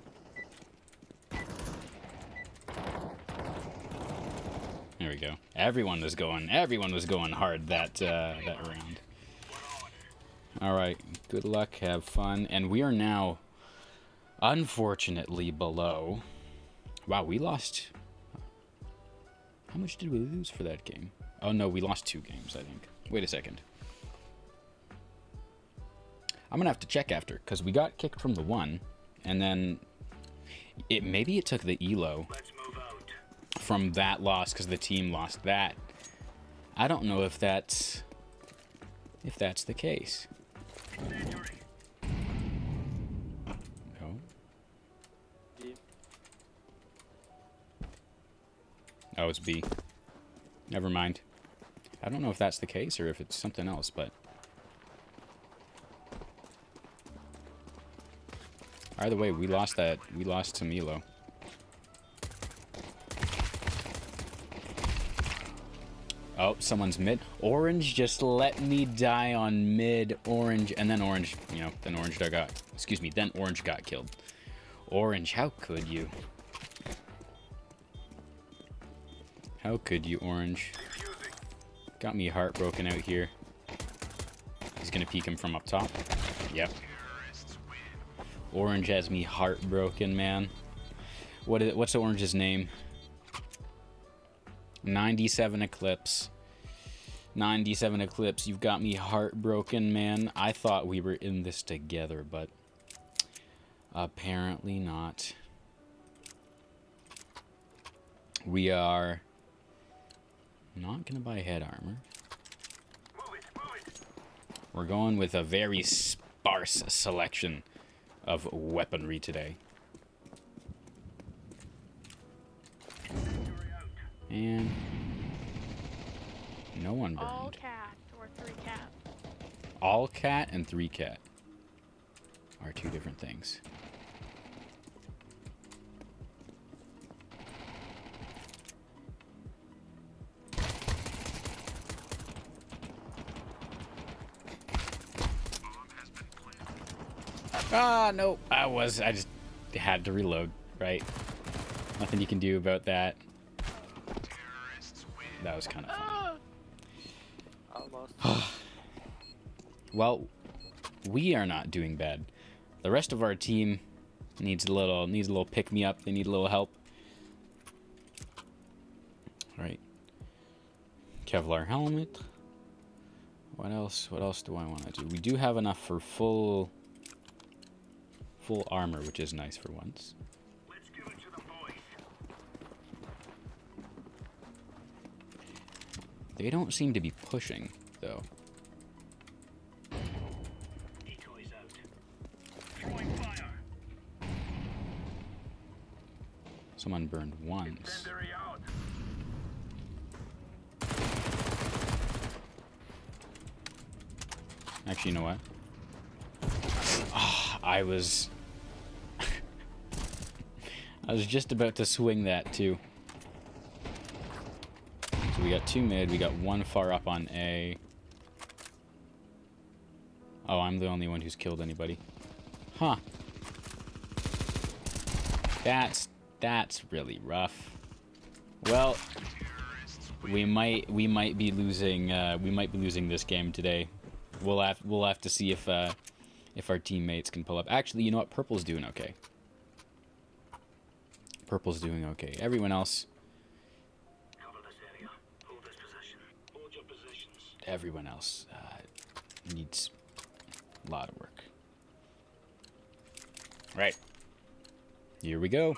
There we go. Everyone was going hard that round. All right. Good luck. Have fun. And we are now, unfortunately, below. Wow, we lost. How much did we lose for that game? Oh no, we lost 2 games, I think. Wait a second. I'm gonna have to check after, because we got kicked from the 1, and then maybe it took the elo from that loss because the team lost that. I don't know if that's the case. No. Oh, it's B. Never mind. I don't know if that's the case or if it's something else, but either way, we lost that. We lost to Milo. Oh, someone's mid. Orange just let me die on mid. Orange, and then Orange, then Orange then Orange got killed. Orange, how could you? How could you, Orange? Got me heartbroken out here. He's gonna peek him from up top. Yep. Orange has me heartbroken, man. What's Orange's name? 97 Eclipse. 97 Eclipse, you've got me heartbroken, man. I thought we were in this together, but apparently not. We are not gonna buy head armor. We're going with a very sparse selection of weaponry today. And no one burned. All cat or 3 cat. All cat and 3 cat are 2 different things. Ah, no. I just had to reload, right? Nothing you can do about that. That was kind of funny. Almost. Well, we are not doing bad. The rest of our team needs a little pick me up. They need a little help. All right. Kevlar helmet. What else? What else do I want to do? We do have enough for full armor, which is nice for once. Let's give it to the boys. They don't seem to be pushing, though. Decoys out. Throwing fire. Someone burned once. Incendiary out. Actually, you know what? Oh, I was just about to swing that too. So we got 2 mid, we got 1 far up on A. Oh, I'm the only one who's killed anybody. Huh. That's really rough. Well, we might be losing this game today. We'll have to see if our teammates can pull up. Actually, you know what? Purple's doing okay. Purple's doing okay. Everyone else. Cover this area. Hold this position. Hold your positions. Everyone else needs a lot of work. Right. Here we go.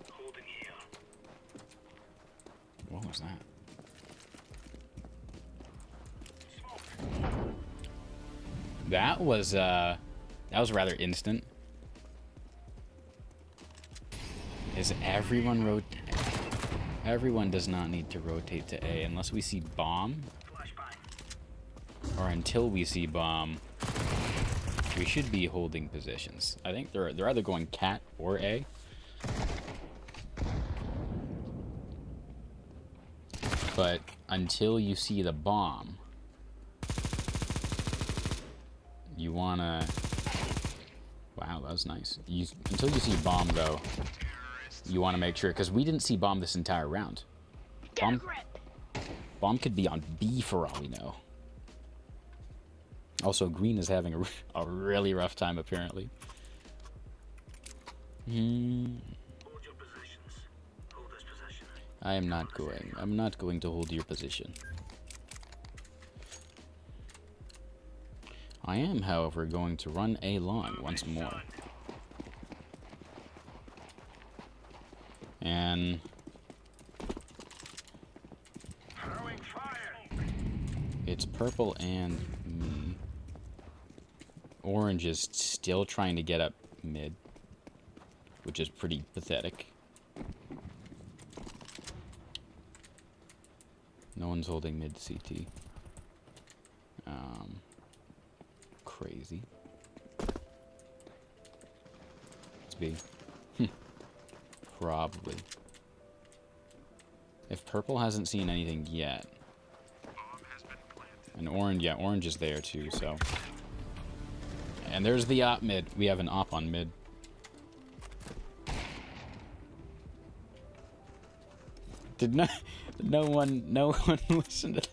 Holding here. What was that? That was rather instant. Is everyone Everyone does not need to rotate to A unless we see bomb. Or until we see bomb, we should be holding positions. I think they're either going cat or A. But until you see the bomb, you wanna... Wow, that was nice. Until you see bomb, though, you want to make sure, because we didn't see bomb this entire round. Bomb could be on B for all we know. Also, green is having a really rough time, apparently. Hold your positions. Hold this position. I'm not going to hold your position. I am, however, going to run A long once more. And Throwing fire. it's purple and me. Orange is still trying to get up mid, which is pretty pathetic. No one's holding mid CT. Crazy. It's B. Probably. If purple hasn't seen anything yet. And orange, yeah, orange is there too, so. And there's the op mid. We have an op on mid. Did no one listen to that?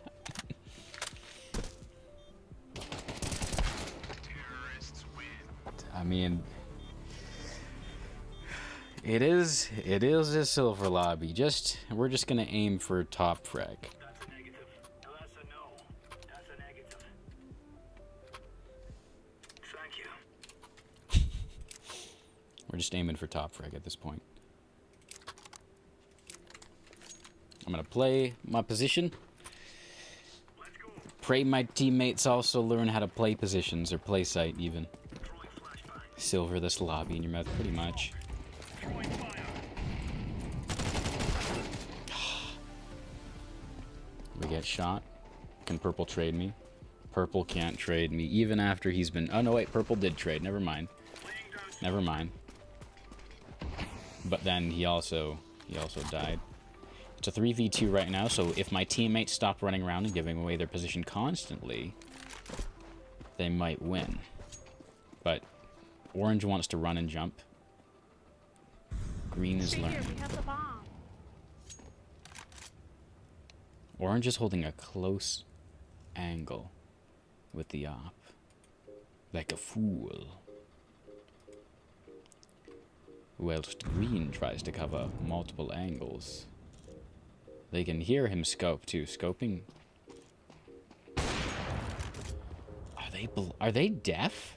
I mean, it is a silver lobby. We're just gonna aim for top frag. That's a negative. No, that's a no. That's a negative. Thank you. We're just aiming for top frag at this point. I'm gonna play my position. Let's go. Pray my teammates also learn how to play positions, or play site even. Throwing flashbang. Silver this lobby in your mouth, pretty much. Throwing fire. We get shot. Can purple trade me? Purple can't trade me, even after he's been... Oh, no, wait, purple did trade. Never mind. Laying down. Never mind. But then he also died. It's a 3v2 right now, so if my teammates stop running around and giving away their position constantly, they might win. But orange wants to run and jump. Green is Here, learning. we have the bomb. Orange is holding a close angle with the op. Like a fool. Whilst green tries to cover multiple angles. They can hear him scope too. Scoping. Are they deaf?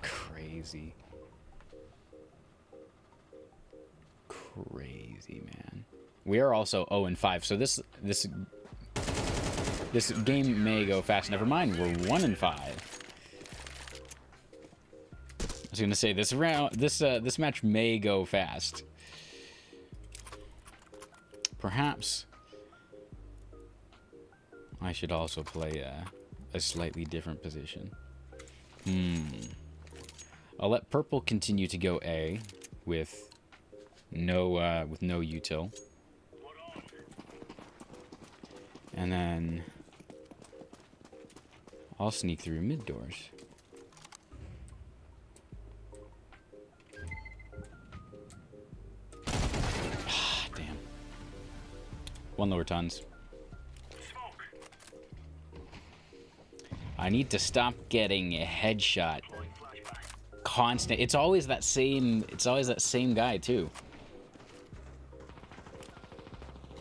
Crazy. Crazy, man. We are also 0-5, so this game may go fast. Never mind, we're 1-5. I was gonna say this match may go fast. Perhaps I should also play a slightly different position. I'll let purple continue to go A with no util. And then I'll sneak through mid doors. Ah, damn. One lower tons. Smoke. I need to stop getting a headshot. Throwing flashbang. Constant. It's always that same guy too.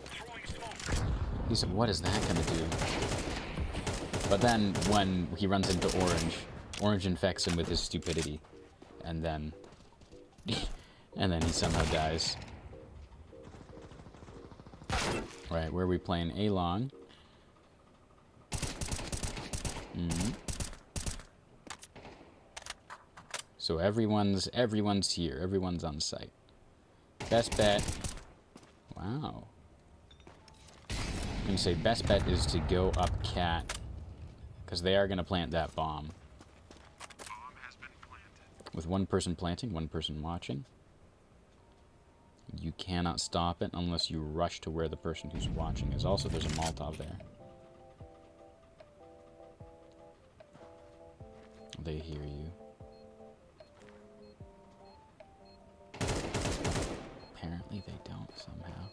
Throwing smoke. What is that gonna do? But then when he runs into orange infects him with his stupidity, and then he somehow dies. Right, where are we playing? A long. So everyone's here. Everyone's on site. Best bet. Wow. I'm gonna say best bet is to go up cat, because they are gonna plant that bomb. Bomb has been planted. With one person planting, one person watching. You cannot stop it unless you rush to where the person who's watching is. Also, there's a Molotov there. They hear you. Apparently they don't somehow.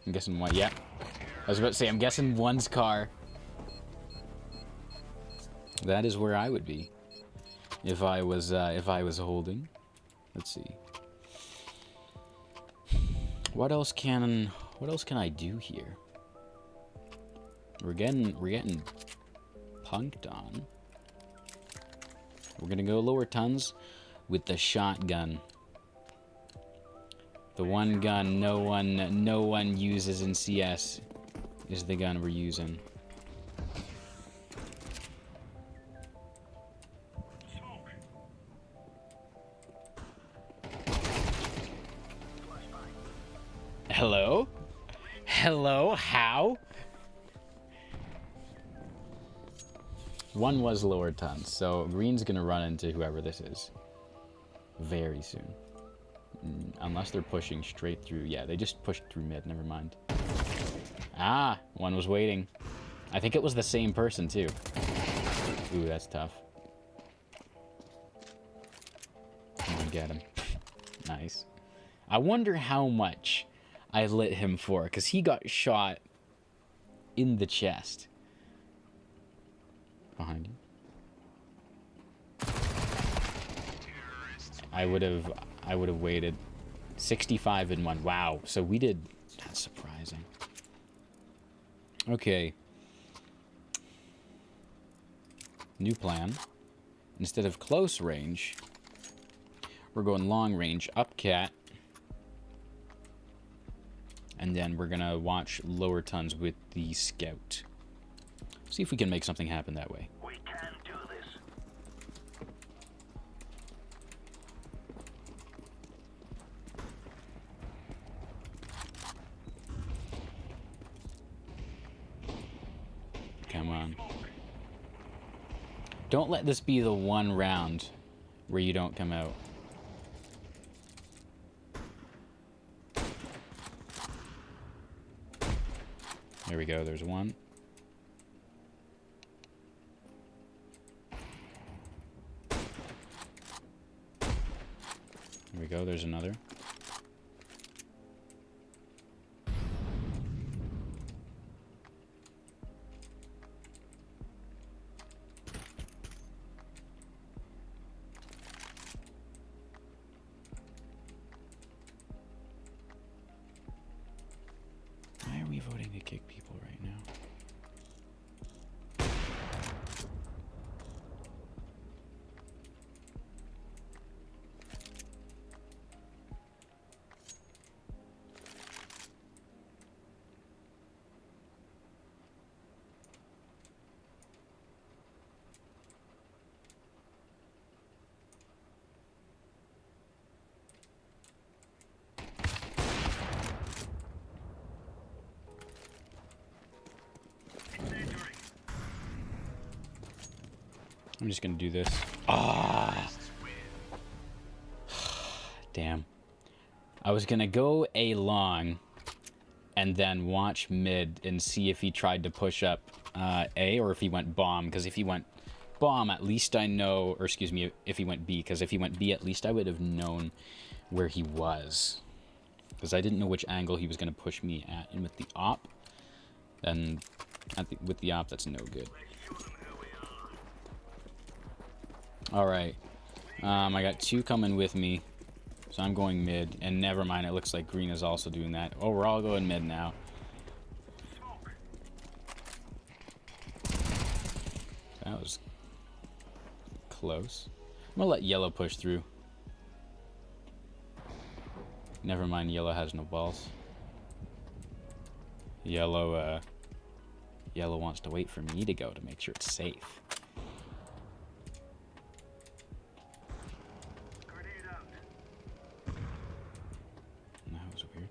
I'm guessing one. Yeah. I was about to say, I'm guessing one's car. That is where I would be if I was holding. Let's see. What else can I do here? We're getting punked on. We're gonna go lower tons with the shotgun. The one gun no one uses in CS is the gun we're using. Smoke. Hello? Hello? How? One was lower tons, so green's gonna run into whoever this is very soon. Unless they're pushing straight through. Yeah, they just pushed through mid, never mind. Ah, one was waiting. I think it was the same person too. Ooh, that's tough. I'm gonna get him. Nice. I wonder how much I lit him for, because he got shot in the chest. Behind you. I would have waited. 65 in one. Wow. So we did. That's surprising. Okay. New plan. Instead of close range, we're going long range, up cat. And then we're gonna watch lower tons with the scout. See if we can make something happen that way. We can do this. Come on. Don't let this be the one round where you don't come out. There we go, there's one. There we go, there's another. Why are we voting to kick people right now? I'm just gonna do this. Ah! Damn. I was gonna go A long and then watch mid and see if he tried to push up A or if he went bomb, because if he went bomb, at least I know, or excuse me, if he went B, because if he went B, at least I would have known where he was. Because I didn't know which angle he was gonna push me at. And with the op, then with the op, that's no good. Alright. I got two coming with me. So I'm going mid. And never mind, it looks like green is also doing that. Oh, we're all going mid now. That was close. I'm gonna let yellow push through. Never mind, yellow has no balls. Yellow wants to wait for me to go to make sure it's safe. That was weird.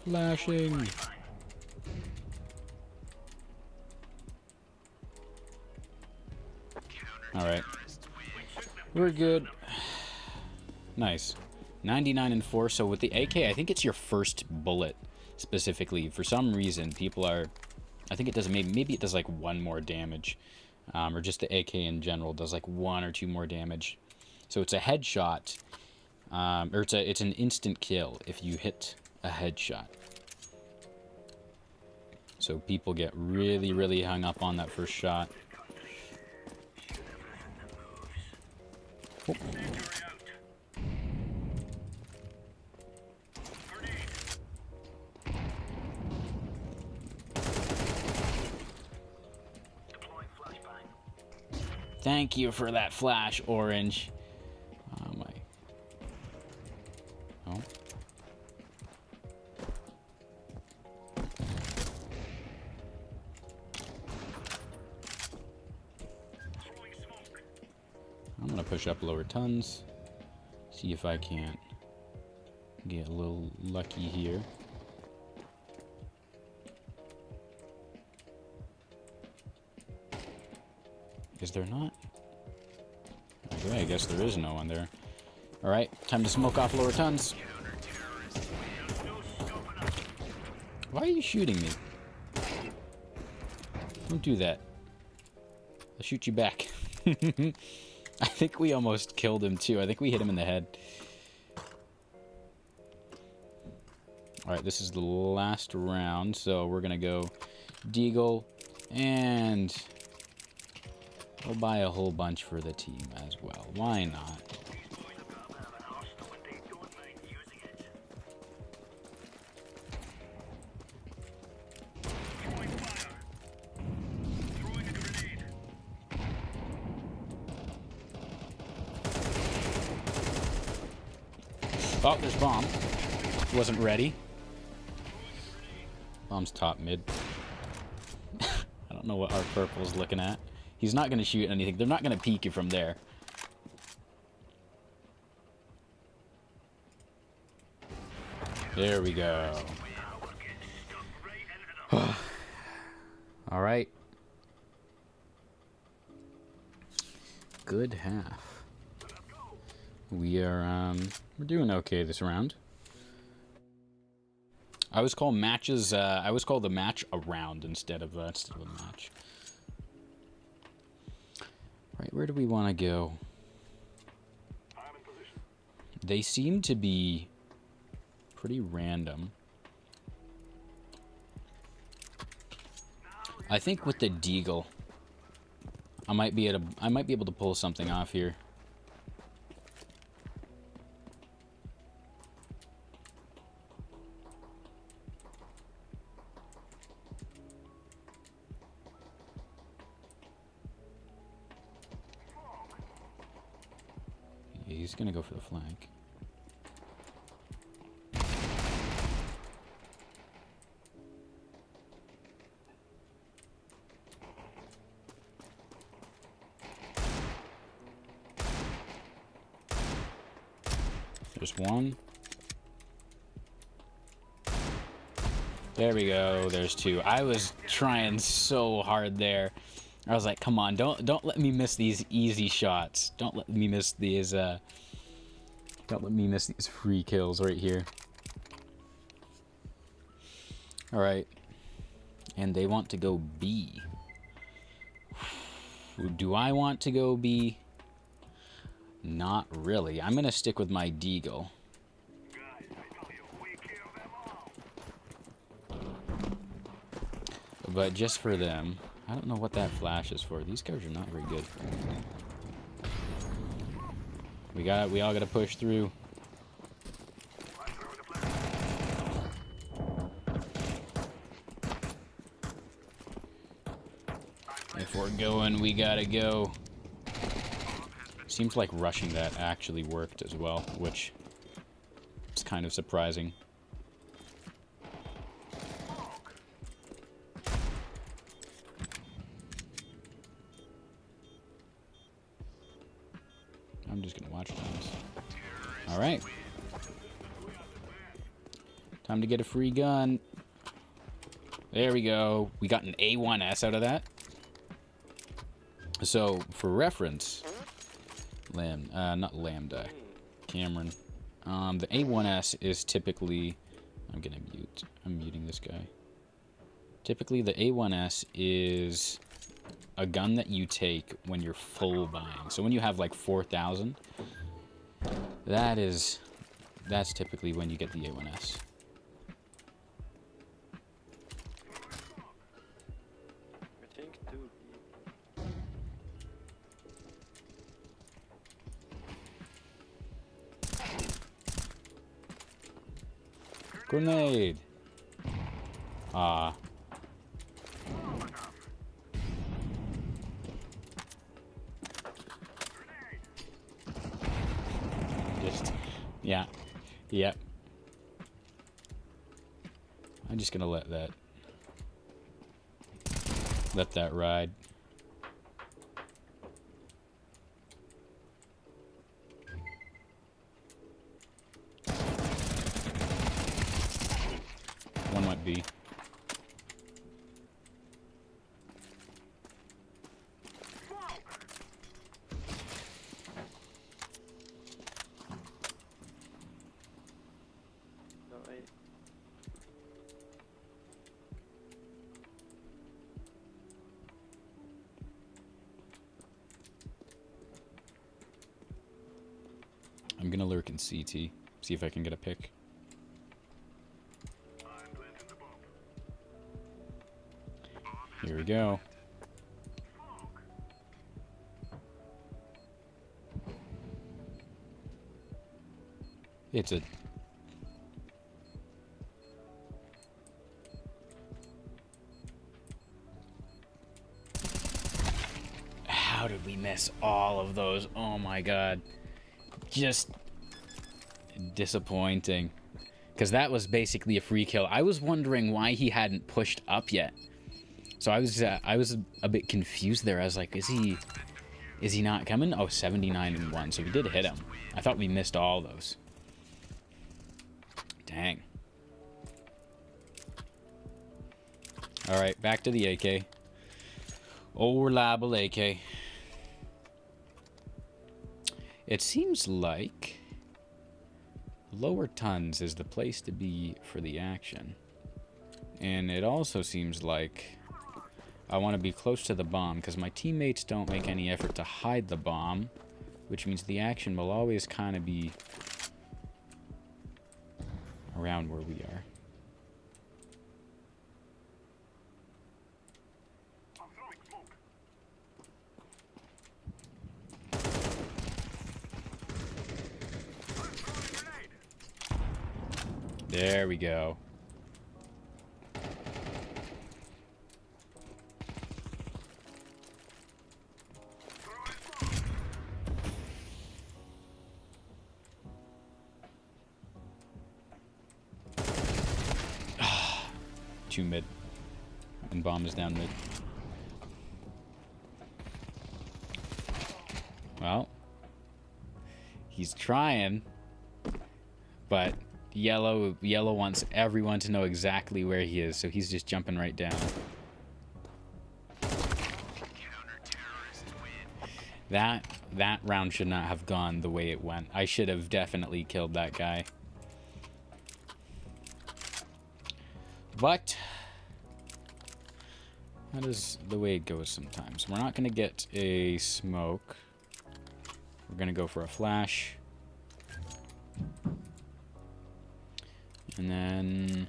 Flashing. Alright. We're good. Nice. 99 and 4. So with the AK, I think it's your first bullet specifically. For some reason, people are... I think it does... Maybe it does like one more damage. Or just the AK in general does like one or two more damage. So it's a headshot. Or it's an instant kill if you hit a headshot. So people get really, really hung up on that first shot. Oh. Thank you for that flash, Orange. Oh my. Oh. I'm gonna push up lower tons. See if I can't get a little lucky here. Is there not? Okay, I guess there is no one there. Alright, time to smoke off lower tons. Why are you shooting me? Don't do that. I'll shoot you back. I think we almost killed him too. I think we hit him in the head. Alright, this is the last round, so we're gonna go Deagle, and we'll buy a whole bunch for the team as well. Why not? Oh, there's bomb. Wasn't ready. Bomb's top mid. I don't know what our purple's looking at. He's not going to shoot anything. They're not going to peek you from there. There we go. All right. Good half. We're doing okay this round. I always call matches. I always call the match a round instead of a match. Right, where do we want to go? They seem to be pretty random. I think with the Deagle, I might be able to pull something off here. He's gonna go for the flank. There's one. There we go. There's two. I was trying so hard there. I was like, come on, don't let me miss these easy shots. Don't let me miss these free kills right here. All right. And they want to go B. Do I want to go B? Not really. I'm going to stick with my Deagle. But just for them. I don't know what that flash is for. These guys are not very good. We all gotta push through. If we're going, we gotta go. Seems like rushing that actually worked as well, which is kind of surprising. I'm just gonna watch things. All right. Time to get a free gun. There we go. We got an A1S out of that. So, for reference, not Lambda, Cameron. The A1S is typically, I'm muting this guy. Typically, the A1S is a gun that you take when you're full buying. So when you have like 4,000, that's typically when you get the A1S. I think, dude. Grenade. Yeah. Yep. I'm just gonna let that ride. One might be. gonna lurk in CT. See if I can get a pick. Here we go. It's a... How did we miss all of those? Oh my god. Just disappointing. Because that was basically a free kill. I was wondering why he hadn't pushed up yet. So I was a bit confused there. I was like, is he not coming? Oh, 79 and 1. So we did hit him. I thought we missed all those. Dang. Alright, back to the AK. Old reliable AK. It seems like lower tons is the place to be for the action. And it also seems like I want to be close to the bomb because my teammates don't make any effort to hide the bomb, which means the action will always kind of be around where we are. There we go. Two mid. And bomb is down mid. Well, he's trying, but yellow wants everyone to know exactly where he is, so he's just jumping right down. That round should not have gone the way it went. I should have definitely killed that guy. But that is the way it goes sometimes. We're not going to get a smoke. We're going to go for a flash. And then,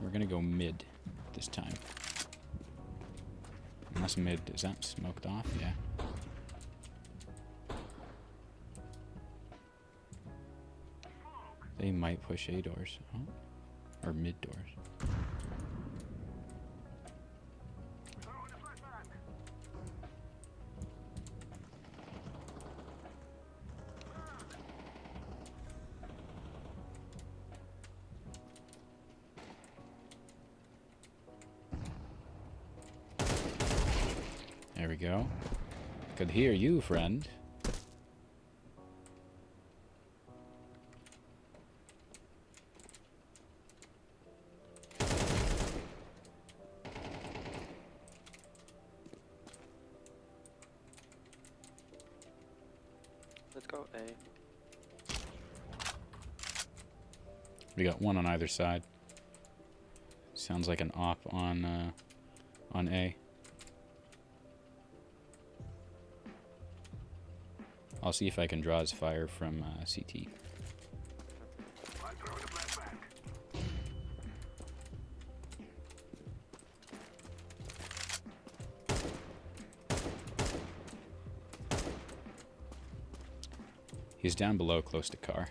we're going to go mid this time. Unless mid, is that smoked off? Yeah. They might push A doors. Oh. Or mid doors. There we go. Could hear you, friend. Let's go A. We got one on either side. Sounds like an op on A. I'll see if I can draw his fire from CT. He's down below, close to car.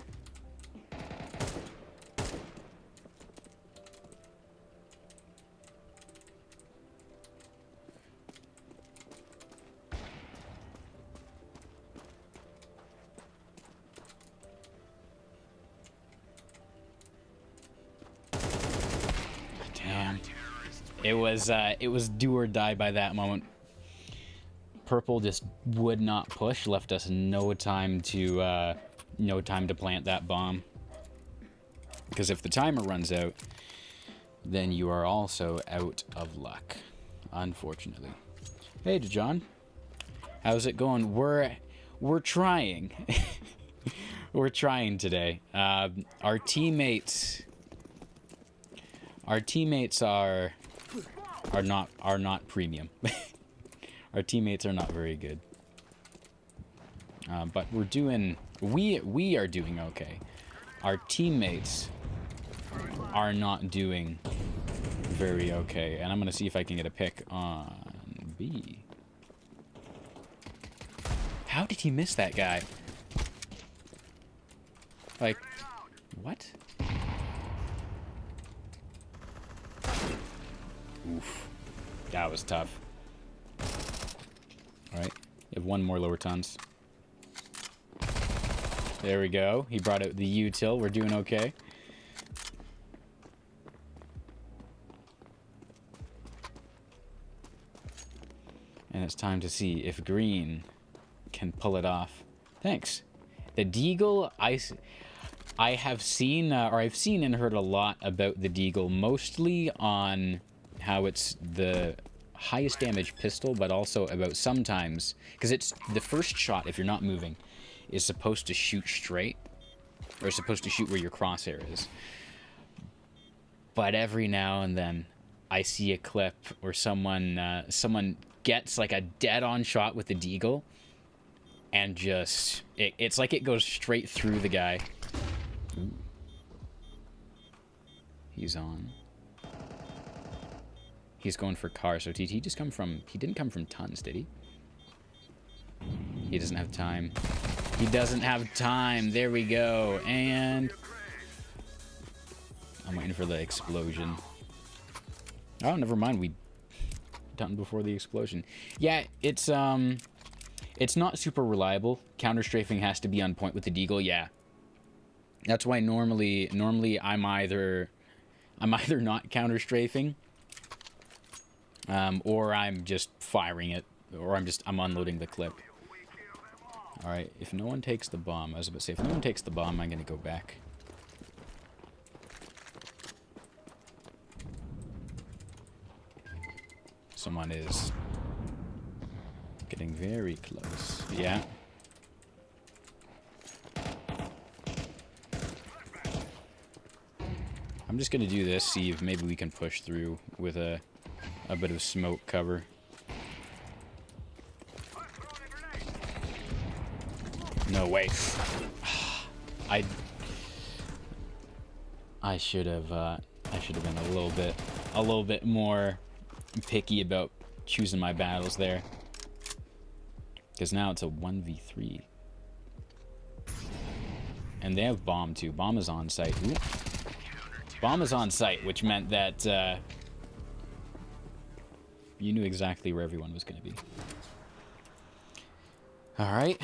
Damn. It was do or die by that moment. Purple just would not push, left us no time to plant that bomb. Because if the timer runs out, then you are also out of luck, unfortunately. Hey, John, how's it going? We're trying. We're trying today. Our teammates are not premium. Our teammates are not very good. But we're doing... We are doing okay. Our teammates are not doing very okay. And I'm going to see if I can get a pick on B. How did he miss that guy? Like, what? Oof. That was tough. Alright. You have one more lower tons. There we go. He brought out the util. We're doing okay. And it's time to see if green can pull it off. Thanks. The Deagle, I have seen, or I've seen and heard a lot about the Deagle, mostly on how it's the highest damage pistol, but also about sometimes, because it's the first shot, if you're not moving, is supposed to shoot straight, or supposed to shoot where your crosshair is. But every now and then, I see a clip where someone gets like a dead-on shot with the Deagle, and just, it's like it goes straight through the guy. Ooh. He's on. He's going for car. So did he just come from... He didn't come from tons, did he? He doesn't have time. He doesn't have time. There we go. And... I'm waiting for the explosion. Oh, never mind. We done before the explosion. Yeah, it's not super reliable. Counter-strafing has to be on point with the Deagle. Yeah. That's why normally I'm either not counter-strafing, or I'm just firing it, or I'm unloading the clip. All right, if no one takes the bomb, I was about to say, if no one takes the bomb, I'm gonna go back. Someone is getting very close. Yeah. I'm just gonna do this, see if maybe we can push through with a bit of smoke cover. No way. I should have been a little bit more picky about choosing my battles there. Because now it's a 1v3. And they have bomb too. Bomb is on site. Ooh. Bomb is on site, which meant that you knew exactly where everyone was going to be. All right,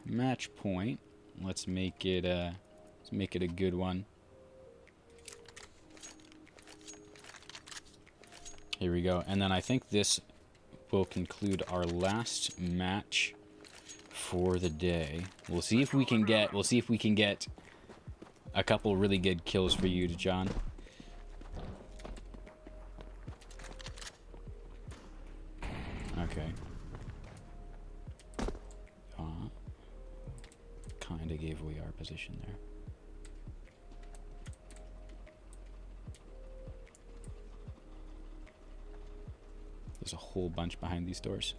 match point. Let's make it a good one. Here we go, and then I think this will conclude our last match for the day. We'll see if we can get a couple really good kills for you, John. Okay. Kinda gave away our position there. There's a whole bunch behind these doors.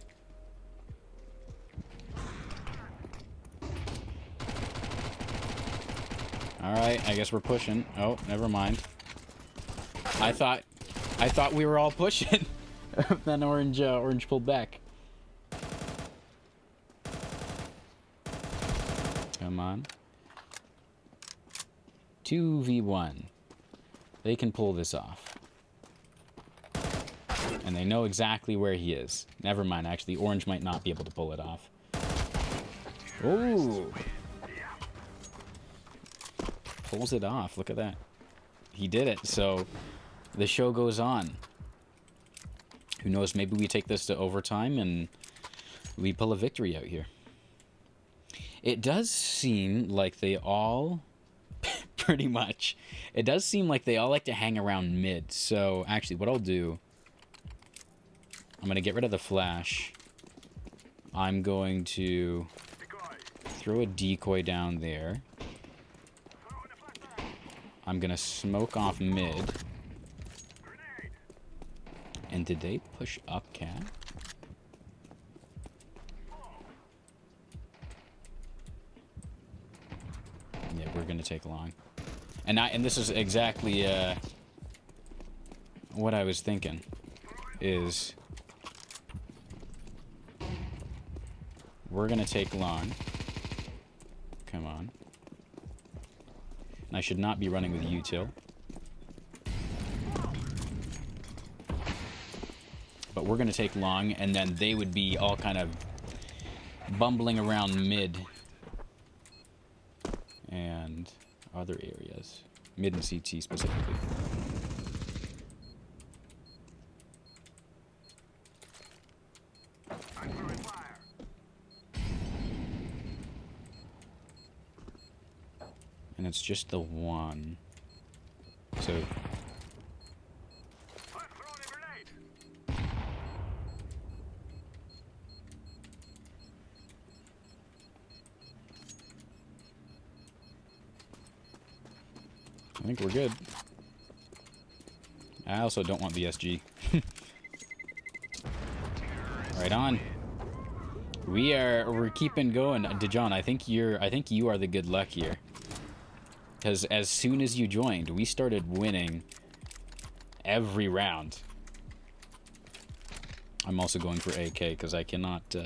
Alright, I guess we're pushing. Oh, never mind. I thought we were all pushing. Then orange pulled back. Come on. 2v1. They can pull this off. And they know exactly where he is. Never mind, actually, orange might not be able to pull it off. Ooh. Pulls it off. Look at that. He did it. So the show goes on. Who knows? Maybe we take this to overtime and we pull a victory out here. It does seem like they all, pretty much, it does seem like they all like to hang around mid. So actually what I'll do, I'm going to get rid of the flash. I'm going to throw a decoy down there. I'm gonna smoke off mid. And did they push up cat? gonna take long. And this is exactly what I was thinking. Is we're gonna take long. Come on. And I should not be running with util. But we're gonna take long, and then they would be all kind of bumbling around mid and other areas. Mid and CT specifically. And it's just the one. So I think we're good. I also don't want the SG. Right on. We're keeping going. DeJohn, I think you are the good luck here. Because as soon as you joined, we started winning every round. I'm also going for AK because I cannot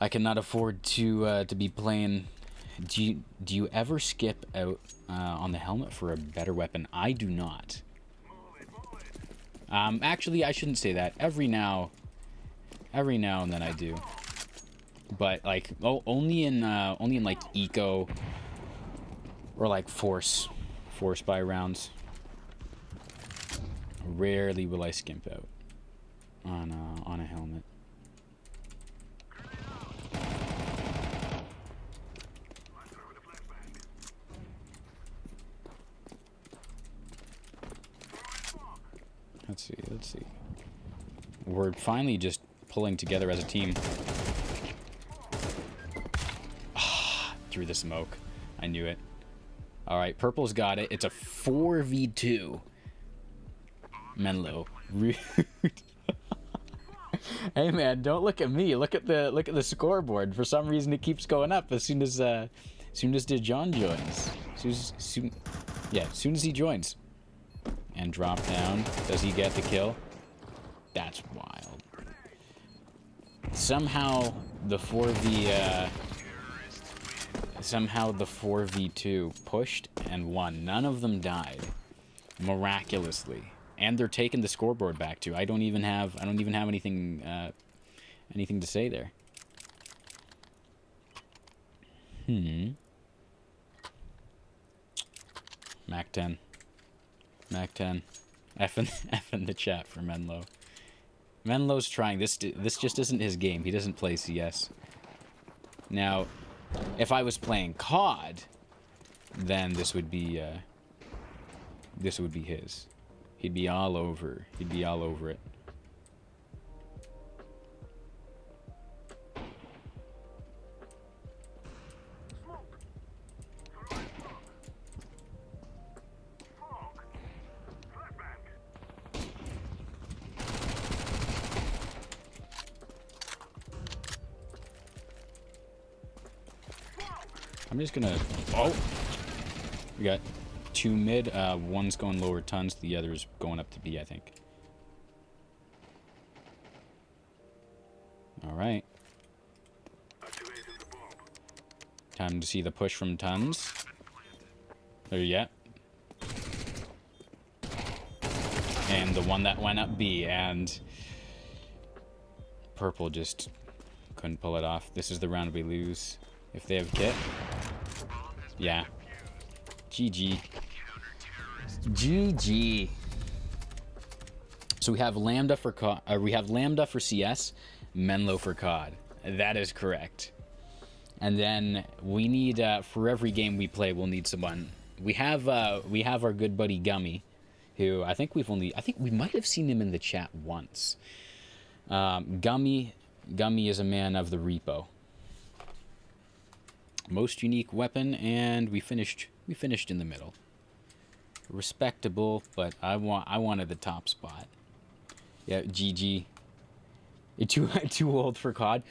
afford to be playing. Do you ever skip out on the helmet for a better weapon? I do not. Actually, I shouldn't say that. Every now and then I do. But like, only in like eco or like force buy rounds. Rarely will I skimp out on a helmet. Let's see. We're finally just pulling together as a team. Through the smoke. I knew it. Alright, purple's got it. It's a 4v2. Menlo. Rude. Hey man, don't look at me. Look at the scoreboard. For some reason it keeps going up as soon as DeJohn joins. As soon as he joins. And drop down. Does he get the kill? That's wild. Somehow the 4v2 pushed and won. None of them died. Miraculously. And they're taking the scoreboard back too. I don't even have anything to say there. Mac 10. Mac 10. F in the chat for Menlo. Menlo's trying. This just isn't his game. He doesn't play CS. Now, if I was playing COD, then this would be his. He'd be all over it. I'm just gonna... Oh! We got two mid. One's going lower tons. The other's going up to B, I think. Alright. Time to see the push from tons. There you go. And the one that went up B, and... Purple just couldn't pull it off. This is the round we lose. If they have kit. Yeah. GG. GG. So we have Lambda for CS, Menlo for COD. That is correct. And then we need for every game we play, we'll need someone. We have our good buddy Gummy, who I think we might have seen him in the chat once. Gummy is a man of the repo. Most unique weapon, and we finished in the middle. Respectable, but I wanted the top spot. Yeah, GG. Too old for COD.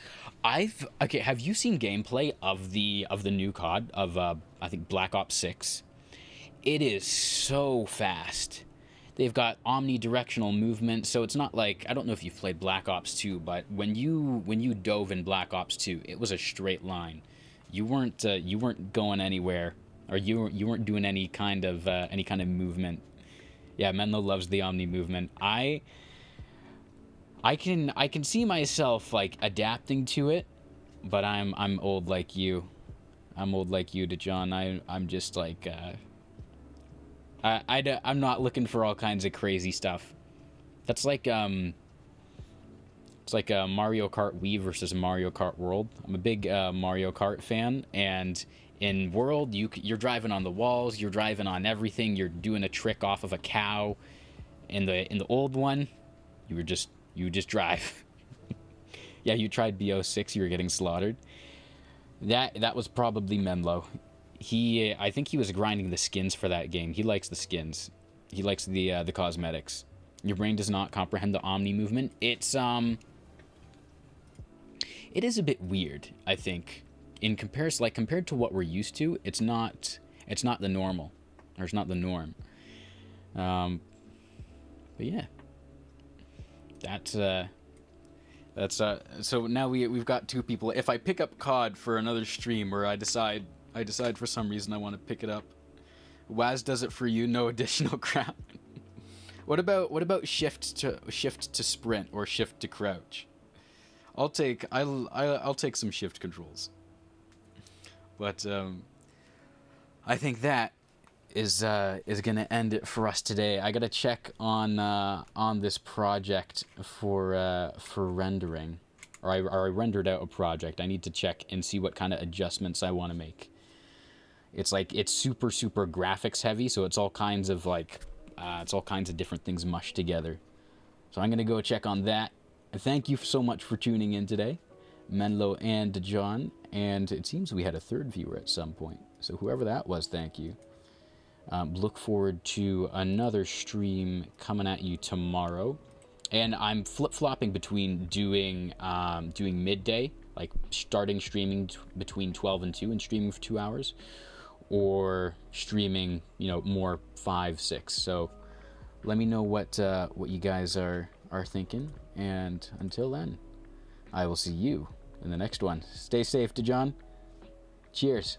Okay. Have you seen gameplay of the new COD of I think Black Ops 6? It is so fast. They've got omnidirectional movement, so it's not like, I don't know if you've played Black Ops 2, but when you dove in Black Ops 2, it was a straight line. You weren't going anywhere, or you weren't doing any kind of movement. Yeah, Menlo loves the omni movement. I can see myself like adapting to it, but I'm old like you. I'm old like you, DeJohn. I'm just like I'm not looking for all kinds of crazy stuff. That's like it's like a Mario Kart Wii versus Mario Kart World. I'm a big Mario Kart fan, and in World you're driving on the walls, you're driving on everything, you're doing a trick off of a cow. In the old one, you just drive. Yeah, you tried BO6, you were getting slaughtered. That was probably Menlo. I think he was grinding the skins for that game. He likes the skins. He likes the cosmetics. Your brain does not comprehend the omni movement. It is a bit weird, I think. In comparison, like compared to what we're used to, it's not the normal, or it's not the norm. But yeah, that's so now we've got two people. If I pick up COD for another stream, or I decide for some reason I want to pick it up, Waz does it for you, no additional crap. What about shift to sprint or shift to crouch? I'll take some shift controls. But I think that is gonna end it for us today. I gotta check on this project for rendering, or I rendered out a project. I need to check and see what kind of adjustments I want to make. It's super graphics heavy, so it's all kinds of different things mushed together. So I'm gonna go check on that. Thank you so much for tuning in today, Menlo and John. And it seems we had a third viewer at some point. So whoever that was, thank you. Look forward to another stream coming at you tomorrow. And I'm flip-flopping between doing midday, like starting streaming between 12 and 2 and streaming for 2 hours, or streaming, more 5, 6. So let me know what you guys are thinking. And until then, I will see you in the next one. Stay safe, DeJohn. Cheers.